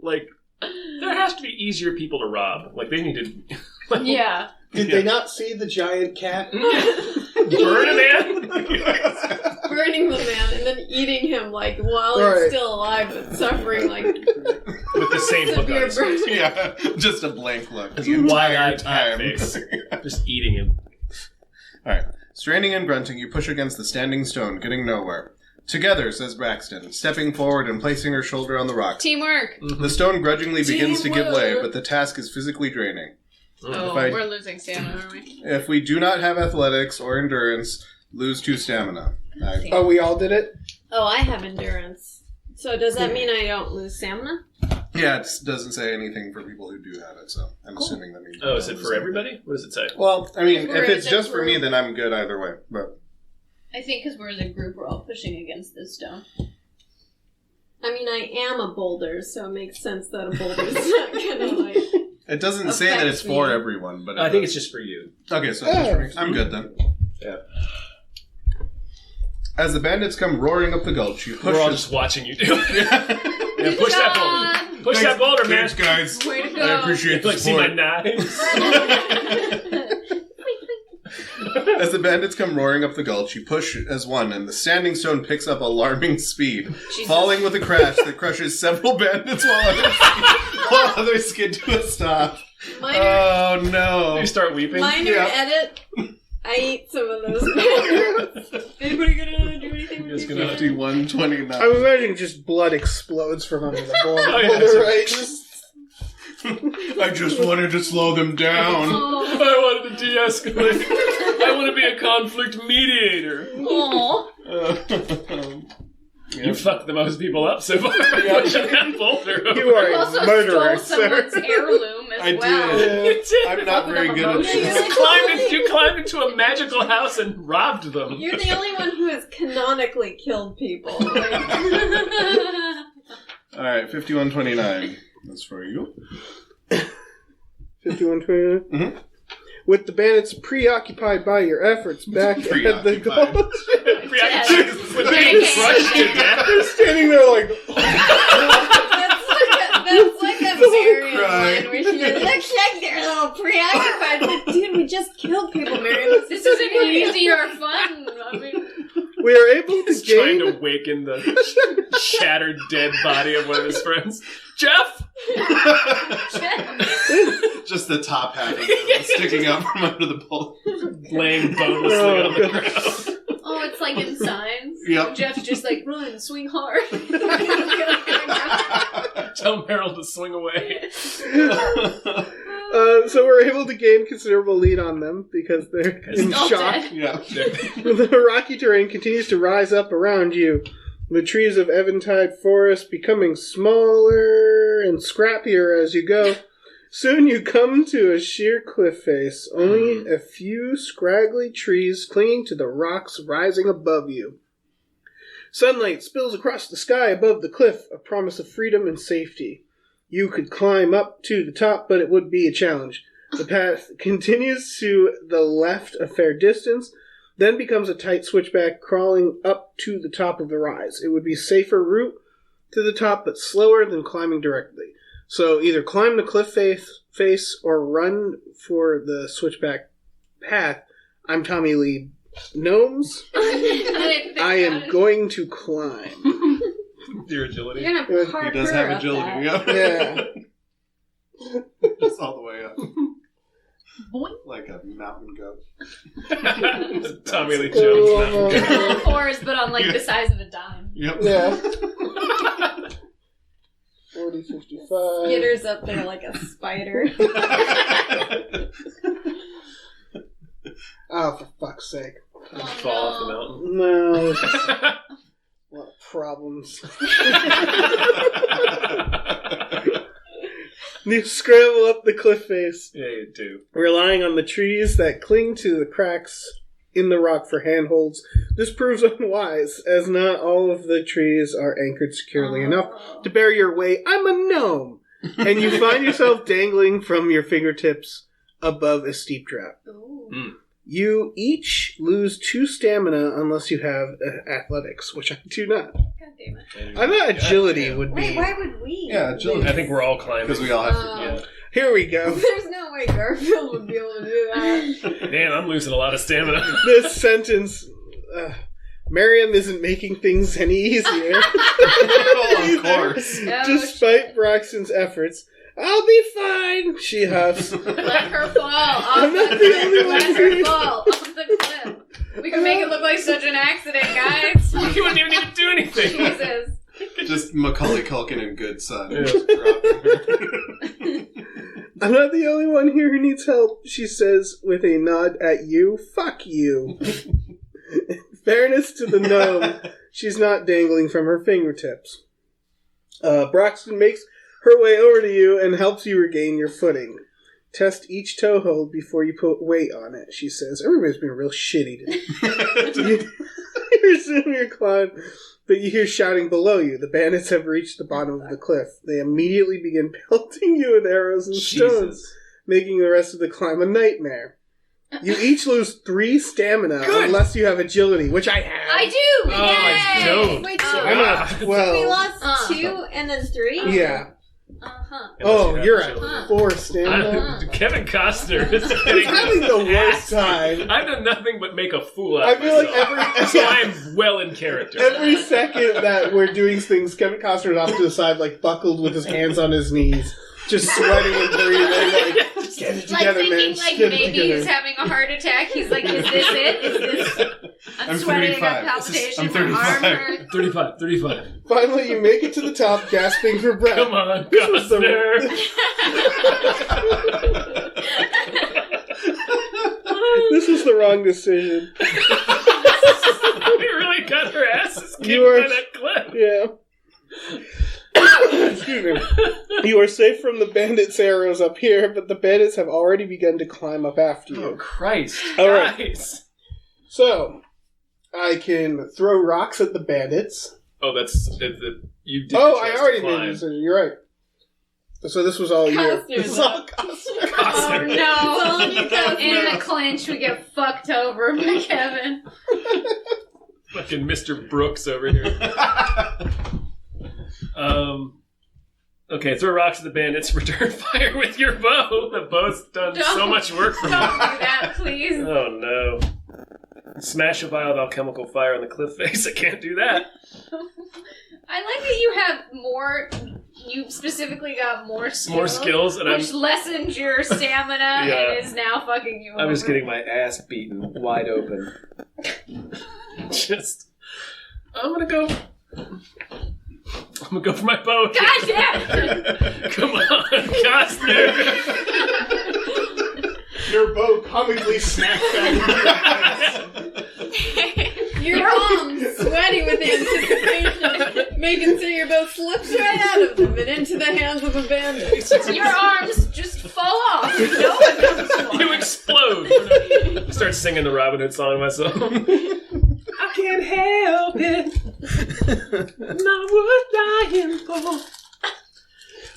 Like, there has to be easier people to rob. Like, they need to... Like, Yeah. Did they not see the giant cat? Burn a man? Burning the man and then eating him like while Right. he's still alive but suffering like With the same look on severe his face. burn. Yeah, just a blank look. The Wide-eyed entire cat time. face. Just eating him. Alright. Straining and grunting, you push against the standing stone, getting nowhere. Together, says Braxton, stepping forward and placing her shoulder on the rock. Teamwork. The stone grudgingly begins to give way, Teamwork. but the task is physically draining. Oh, If I- we're losing stamina, aren't we? If we do not have athletics or endurance, lose 2 stamina. Oh, we all did it? Oh, I have endurance. So does that mean I don't lose stamina? Yeah, it doesn't say anything for people who do have it, so I'm assuming that means... Oh, is it for everybody? What does it say? Well, I mean, We're if it's as a just for me, group. then I'm good either way. But I think because we're as a group, we're all pushing against this stone. I mean, I am a boulder, so it makes sense that a boulder's not gonna like... it doesn't say that it's Affects for me. everyone, but I think does. it's just for you. Okay, so it's just for me. I'm good then. Yeah. As the bandits come roaring up the gulch, you push... We're all as- just watching you do it. Yeah, push that boulder. Push Thanks- that boulder, man. thanks, guys. Way to go. I appreciate the Like, see my support. knives? As the bandits come roaring up the gulch, you push as one, and the standing stone picks up alarming speed, falling with a crash that crushes several bandits while others skid to a stop. Minor, Oh no! You start weeping. minor Yeah. edit. I eat some of those bandits. Anybody gonna do anything with Just these gonna bandits? 5129. I'm imagining just blood explodes from under the boulder, Oh, yeah. right? Just... I just wanted to slow them down. I wanted to de-escalate. I want to be a conflict mediator. Aw. You fucked the most people up so far. Pushing that boulder over. You are You a also murderer, stole someone's sir. heirloom as I well. did. You did. I'm not very good at this. You climbed into a magical house and robbed them. You're the only one who has canonically killed people. Like, Alright, 5129. That's for you. 5129? Mhm. With the bandits preoccupied by your efforts back at the Preoccupied. goal. They're standing there like, That's like a Marion cry. line where she goes, looks like they're a little preoccupied. But dude, we just killed people, Marion. This isn't easy or fun. I mean, we are able to Trying gain. to awaken the shattered dead body of one of his friends. Jeff! Just the top half of it sticking out from under the pole. Laying bonelessly on the ground. oh, it's like in Signs. Yep. Jeff's just like, run, swing hard. Tell Meryl to swing away. So we're able to gain considerable lead on them because they're in all shock. dead. Yeah. The rocky terrain continues to rise up around you. The trees of Eventide Forest becoming smaller and scrappier as you go. Soon you come to a sheer cliff face, only a few scraggly trees clinging to the rocks rising above you. Sunlight spills across the sky above the cliff, a promise of freedom and safety. You could climb up to the top, but it would be a challenge. The path continues to the left a fair distance, then becomes a tight switchback crawling up to the top of the rise. It would be a safer route to the top, but slower than climbing directly. So either climb the cliff face or run for the switchback path. I'm Tommy Lee. Gnomes, I am going to climb. Your agility. You're gonna park He does her have up agility. that. Yeah. Yeah. Just all the way up. Boing. Like a mountain goat. Tommy Lee Jones. Fours, but on like the size of a dime. Yep. Yeah. 40, 55. Skitter's up there like a spider. Oh, for fuck's sake. Fall off the mountain. No, there's just a lot of problems. You scramble up the cliff face, Yeah, you do. relying on the trees that cling to the cracks in the rock for handholds. This proves unwise, as not all of the trees are anchored securely enough to bear your weight. I'm a gnome! And you find yourself dangling from your fingertips above a steep drop. Ooh. You each lose 2 stamina unless you have athletics, which I do not. God damn it. I thought agility would Wait, be... why would we? Yeah, agility. I think we're all climbing. Because we all have to. Yeah. Here we go. There's no way Garfield would be able to do that. Man, I'm losing a lot of stamina. This sentence... Miriam isn't making things any easier. Oh, of course. Oh, Despite Braxton's efforts. I'll be fine, she huffs. Let her fall off I'm not the the only cliff. one Let doing her fall off the cliff. We can make it look like such an accident, guys. You wouldn't even need to do anything. Jesus. Just Macaulay Culkin and Good Son. Yeah. Just dropping her. I'm not the only one here who needs help, she says with a nod at you. Fuck you. In fairness to the gnome, she's not dangling from her fingertips. Braxton makes her way over to you and helps you regain your footing. Test each toe hold before you put weight on it, she says. Everybody's been real shitty today. You resume your climb, but you hear shouting below you. The bandits have reached the bottom of the cliff. They immediately begin pelting you with arrows and stones, Jesus. making the rest of the climb a nightmare. You each lose 3 stamina unless you have agility, which I have. I do! Oh, I Yay! don't. Wait, Oh. so I'm at we 12. lost Uh. 2 and then 3? Yeah. Uh-huh. Oh, Unless you you're have at agility. 4 stamina. Kevin Costner is It's getting having the worst ass. time. I've done nothing but make a fool out I of feel like myself. So I'm well in character. every second that we're doing things, Kevin Costner's off to the side, like buckled with his hands on his knees, just sweating and breathing, like, get it Like together, thinking man. like Get it maybe together. he's having a heart attack. He's like, is this it? Is this... I'm sweating, I got 35. palpitations, I'm my arm 35. hurts. 35. Finally, you make it to the top, gasping for breath. Come on, This was the- Costner. This was the wrong decision. We really got our asses kicked You are- by that clip. Yeah. Excuse me. You are safe from the bandits' arrows up here, but the bandits have already begun to climb up after Oh, you. Christ. All right. Guys. So, I can throw rocks at the bandits. Oh, that's... you did Oh, the I choice already to made climb. the decision. You're right. So this was all you. Costner. This is all Costner. Oh It's no! all on you, Costner. In the clinch, we get fucked over by Kevin. Fucking Mr. Brooks over here. Okay, throw rocks at the bandits. Return fire with your bow. The bow's done so much work for me. Don't do that, please. Oh no. Smash a vial of alchemical fire on the cliff face. I can't do that. I like that you have more. You specifically got more skills. More skills, and which lessens your stamina Yeah. and is now fucking you over. I was getting my ass beaten wide open. I'm gonna go for my bow. God damn! Come on, Costner. Your bow comically snapped back into your face. Your palms sweaty with anticipation, making sure your bow slips right out of them and into the hands of a bandit. Your arms just fall off. No one comes along. You explode. I start singing the Robin Hood song myself. I can't help it. Not worth dying for.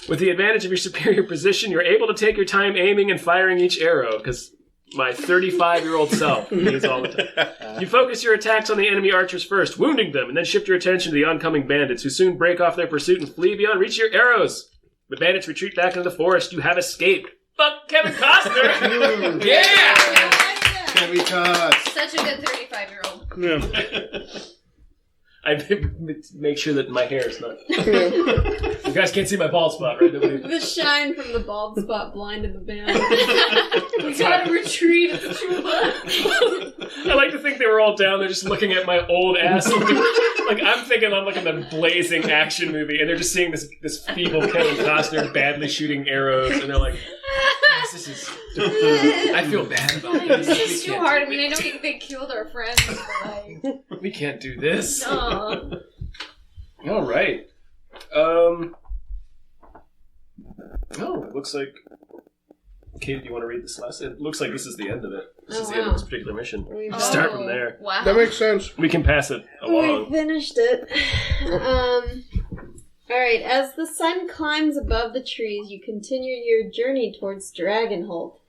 With the advantage of your superior position, you're able to take your time aiming and firing each arrow, because my 35-year-old self needs all the time. You focus your attacks on the enemy archers first, wounding them, and then shift your attention to the oncoming bandits, who soon break off their pursuit and flee beyond reach of your arrows. The bandits retreat back into the forest. You have escaped. Fuck Kevin Costner! Yeah! Kevin Costner. Such a good 35-year-old. Yeah. I make sure that my hair is not... You guys can't see my bald spot, right? The shine from the bald spot blinded the bandit. We gotta retreat. It's too much. I like to think they were all down there just looking at my old ass. Like, I'm thinking I'm like in a blazing action movie, and they're just seeing this feeble Kevin Costner badly shooting arrows, and they're like, this is... I feel bad about this. It's too hard. I mean, I know they killed our friends, but like... We can't do this. No. All right. Oh, it looks like... Kate, do you want to read this last? It looks like this is the end of it. This is the end of this particular mission. We've Start from there. Wow. That makes sense. We can pass it We along. finished it. Alright, as the sun climbs above the trees, you continue your journey towards Dragonholt.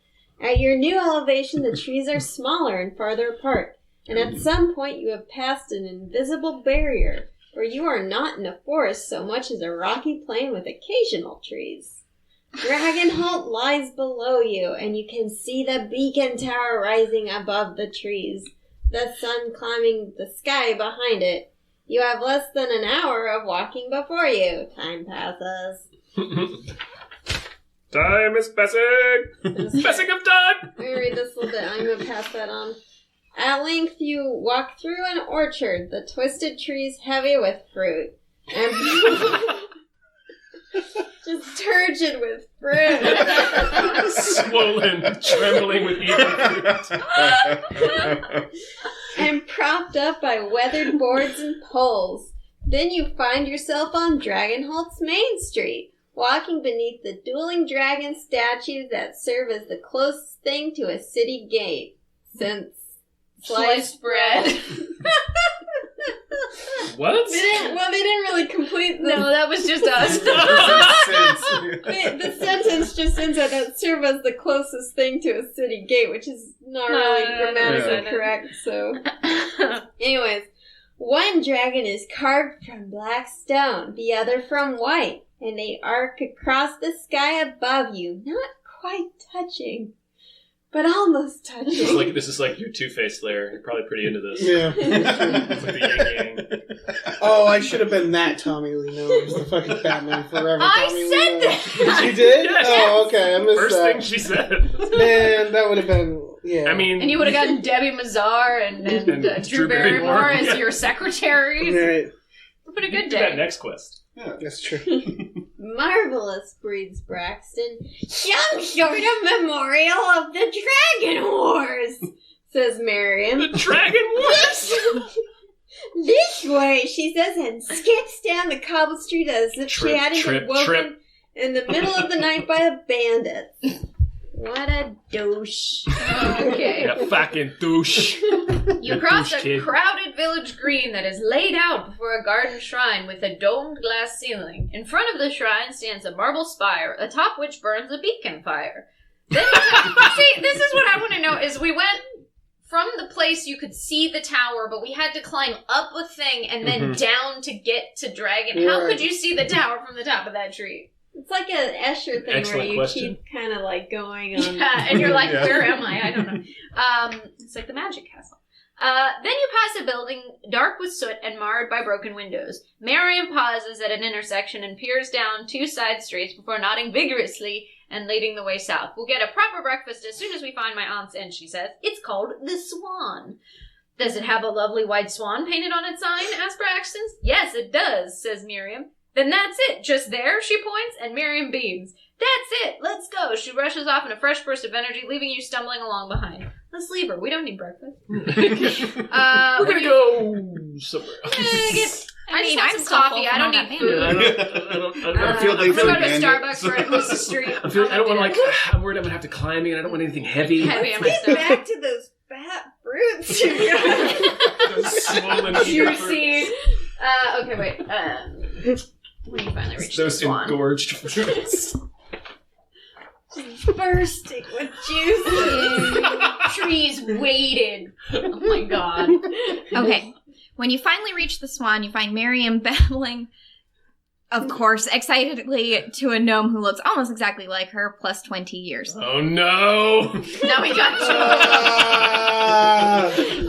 At your new elevation, the trees are smaller and farther apart, and at some point you have passed an invisible barrier, where you are not in a forest so much as a rocky plain with occasional trees. Dragonholt lies below you, and you can see the beacon tower rising above the trees, the sun climbing the sky behind it. You have less than an hour of walking before you. Time passes. Time is passing! Passing of time! Let me read this a little bit. I'm going to pass that on. At length you walk through an orchard, the twisted trees heavy with fruit. And just turgid with fruit. Swollen, trembling with evil fruit. And propped up by weathered boards and poles. Then you find yourself on Dragonholt's main street, walking beneath the dueling dragon statues that serve as the closest thing to a city gate. Since Sliced bread. What? They didn't really complete the... No, that was just us. The sentence just ends at that serve as the closest thing to a city gate, which is not really grammatically correct, so... Anyways, one dragon is carved from black stone, the other from white, and they arc across the sky above you, not quite touching, but almost touching. This is like your Two-Face lair. You're probably pretty into this. Yeah. It's like the yin-yang. Oh, I should have been that Tommy Lee Jones, the fucking Batman Forever I Tommy said Lee Jones. that! You did? Yes. Oh, okay. I missed First that. thing she said. Man, that would have been... Yeah. I mean... And you would have gotten Debbie Mazar and Drew Barrymore as Yeah. your secretaries. Right. What a good Do that day. next quest. That's true. Marvelous, breathes Braxton. Some sort of memorial of the Dragon Wars, says Marion. The Dragon Wars! This way, she says, and skips down the cobble street as if she hadn't been woken in the middle of the night by a bandit. What a douche. Okay. Yeah, fucking douche. You cross douche a kid. crowded village green that is laid out before a garden shrine with a domed glass ceiling. In front of the shrine stands a marble spire, atop which burns a beacon fire. Then, see, this is what I want to know, is we went from the place you could see the tower, but we had to climb up a thing and then down to get to Dragon. How could you see the tower from the top of that tree? It's like an Escher thing Excellent where you question. keep kind of like going on. Yeah, and you're like, Yeah. where am I? I don't know. It's like the magic castle. Then you pass a building dark with soot and marred by broken windows. Marion pauses at an intersection and peers down 2 side streets before nodding vigorously and leading the way south. We'll get a proper breakfast as soon as we find my aunt's inn, she says. It's called the Swan. Does it have a lovely white swan painted on its sign? Asks Braxton. Yes, it does, says Miriam. Then that's it. Just there, she points, and Miriam beams. That's it. Let's go. She rushes off in a fresh burst of energy, leaving you stumbling along behind. Let's leave her. We don't need breakfast. We're gonna go somewhere else. I mean, just want I'm some still coffee. full I don't from need all that food. Garfield I'm needs gonna a go to bandit. Starbucks right across the street. I don't want I'm worried I'm gonna have to climb in. I don't want anything heavy. Heavy on my Get stomach. back to those fat fruits you got. Those swollen Juicy. Okay, wait. When you finally reach the Those Swan. engorged fruits. Bursting with juice. Trees weighted. Oh my god. Okay. When you finally reach the Swan, you find Miriam babbling, of course, excitedly to a gnome who looks almost exactly like her, plus 20 years. Oh no! Now we got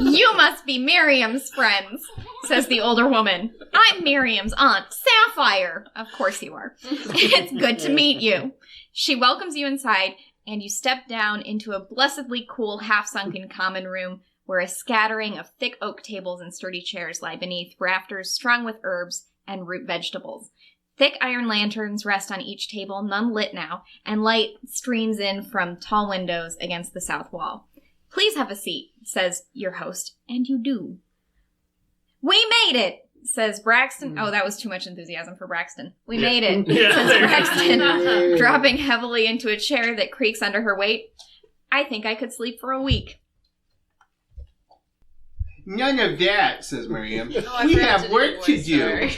You must be Miriam's friends, says the older woman. I'm Miriam's aunt, Sapphire. Of course you are. It's good to meet you. She welcomes you inside, and you step down into a blessedly cool, half-sunken common room where a scattering of thick oak tables and sturdy chairs lie beneath rafters strung with herbs and root vegetables. Thick iron lanterns rest on each table, none lit now, and light streams in from tall windows against the south wall. Please have a seat, says your host, and you do. We made it, says Braxton. Oh, that was too much enthusiasm for Braxton. We made it, Yeah, says there you go. Braxton, dropping heavily into a chair that creaks under her weight. I think I could sleep for a week. None of that, says Miriam. I We forgot have to do work the to voice, do. sorry.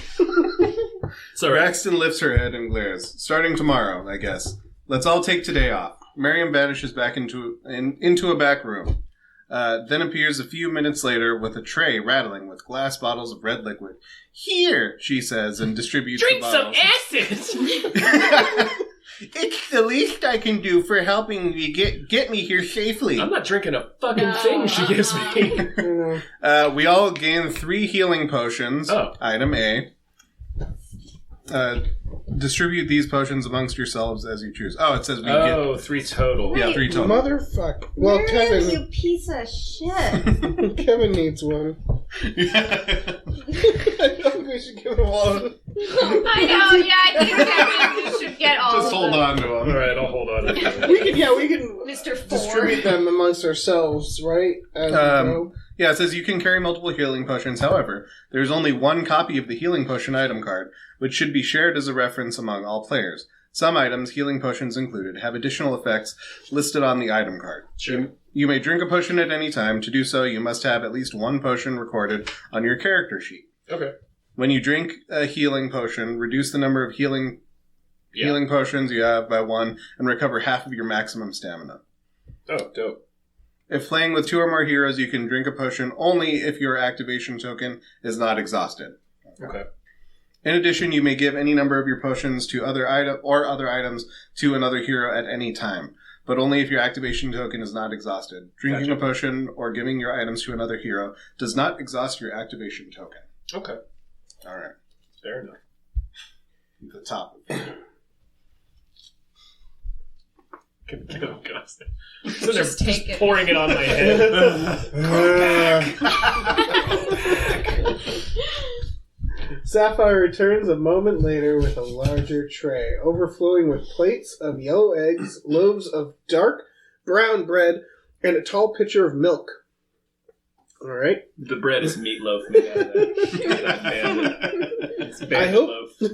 Sorry. Braxton lifts her head and glares. Starting tomorrow, I guess. Let's all take today off. Miriam vanishes back into a back room. Then appears a few minutes later with a tray rattling with glass bottles of red liquid. Here, she says, and distributes Drink the some bottles. acid! It's the least I can do for helping me get me here safely. I'm not drinking a fucking No. thing she gives me. We all gain 3 healing potions. Oh. Item A. Distribute these potions amongst yourselves as you choose. Oh, it says we Oh, 3 total. get 3 total. Motherfucker. Well, Miriam, you Kevin. piece of shit. Kevin needs one. I don't think we should give him all of them. I know, yeah, I think that we should get all Just of hold them. on to them. Alright, I'll hold on to it. We can Mr. Four. distribute them amongst ourselves, right? As we go. Yeah, it says you can carry multiple healing potions. However, there is only 1 copy of the healing potion item card, which should be shared as a reference among all players. Some items, healing potions included, have additional effects listed on the item card. Sure. You may drink a potion at any time. To do so, you must have at least 1 potion recorded on your character sheet. Okay. When you drink a healing potion, reduce the number of healing potions you have by 1 and recover half of your maximum stamina. Oh, dope. If playing with 2 or more heroes, you can drink a potion only if your activation token is not exhausted. Okay. In addition, you may give any number of your potions to other items to another hero at any time, but only if your activation token is not exhausted. Drinking Gotcha. a potion or giving your items to another hero does not exhaust your activation token. Okay. All right. Fair enough. The top. Oh, God. So they're Just take it. pouring it on my head. Sapphire returns a moment later with a larger tray, overflowing with plates of yellow eggs, loaves of dark brown bread, and a tall pitcher of milk. All right. The bread is meatloaf made out of that bandit. It's bandit I hope- loaf.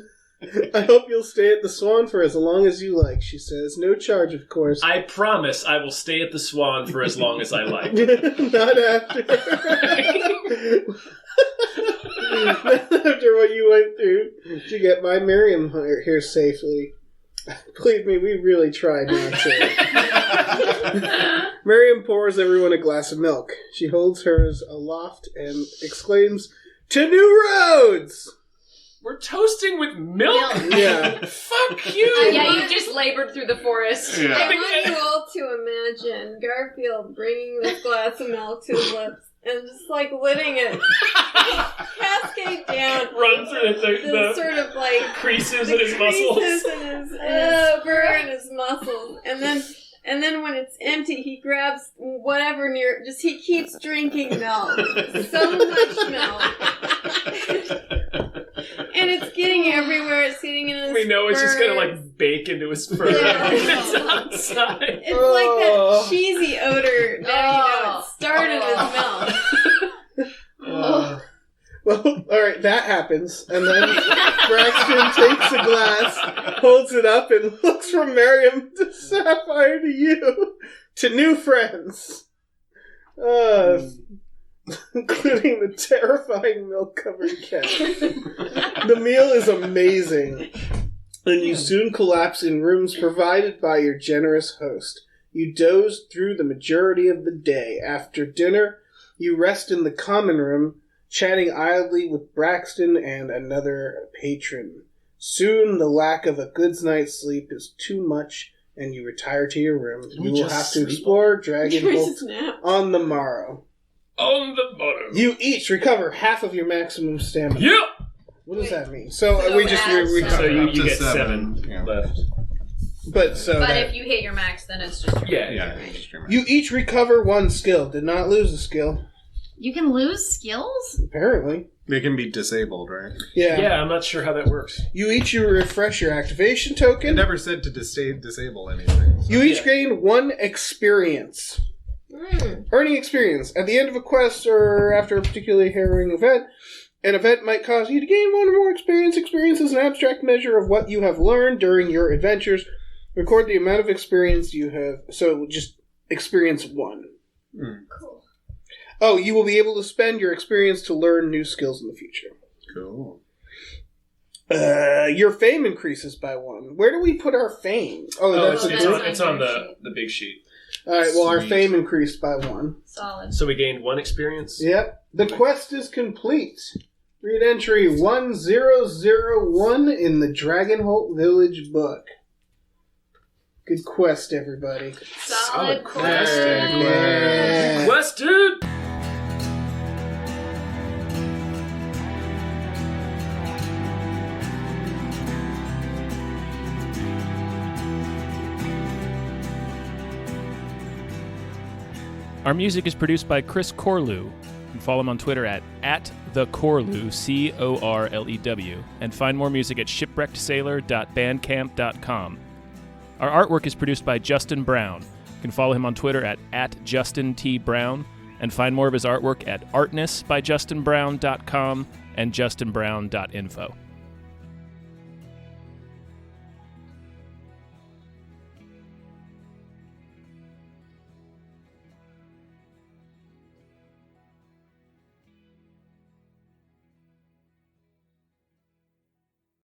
I hope you'll stay at the Swan for as long as you like, she says. No charge, of course. I promise I will stay at the Swan for as long as I like. Not after. Not after what you went through to get my Miriam here safely. Believe me, we really tried not to. Miriam pours everyone a glass of milk. She holds hers aloft and exclaims, "To new roads!" We're toasting with milk? Yeah. Fuck you! Yeah, you just labored through the forest. Yeah. I want you all to imagine Garfield bringing this glass of milk to his lips and just like letting it cascade down. Run through The sort of like creases the in his muscles. creases in his spur and his muscles, and then when it's empty, he grabs whatever near. Just he keeps drinking milk, so much milk, and it's getting everywhere. It's getting in his. We know it's just gonna spurs. like bake into his fur. Yeah. It's outside. It's like that cheesy odor that it started as milk. Well, alright, that happens. And then Braxton takes a glass, holds it up, and looks from Miriam to Sapphire to you. To new friends. Including the terrifying milk-covered cat. The meal is amazing. And you soon collapse in rooms provided by your generous host. You doze through the majority of the day. After dinner, you rest in the common room, chatting idly with Braxton and another patron. Soon, the lack of a good night's sleep is too much, and you retire to your room. You will have to explore Dragonholt on the morrow. On the bottom. You each recover half of your maximum stamina. Yep! What does that mean? So So we just add recover. So you Up to get 7. 7 Yeah. left. But If you hit your max, then it's just Yeah. you each recover 1 skill. Did not lose a skill, You can lose skills? apparently. They can be disabled, right? Yeah, I'm not sure how that works. You each refresh your activation It token. never said to disable anything. So. You each gain 1 experience. Earning experience. At the end of a quest or after a particularly harrowing event, an event might cause you to gain 1 or more experience. Experience is an abstract measure of what you have learned during your adventures. Record the amount of experience you have. So just experience 1. Cool. Oh, you will be able to spend your experience to learn new skills in the future. Cool. Your fame increases by 1. Where do we put our fame? That's it's on the big sheet. Alright, well, our Sweet. fame increased by 1. solid. So we gained 1 experience? Yep. The quest is complete. Read entry 1001 in the Dragonholt Village book. Good quest, everybody. Solid quest. Yeah. Quest, dude! Our music is produced by Chris Corlew. You can follow him on Twitter at @thecorlew, Corlew, and find more music at shipwreckedsailor.bandcamp.com. Our artwork is produced by Justin Brown. You can follow him on Twitter at @JustinTBrown, and find more of his artwork at artnessbyjustinbrown.com and justinbrown.info.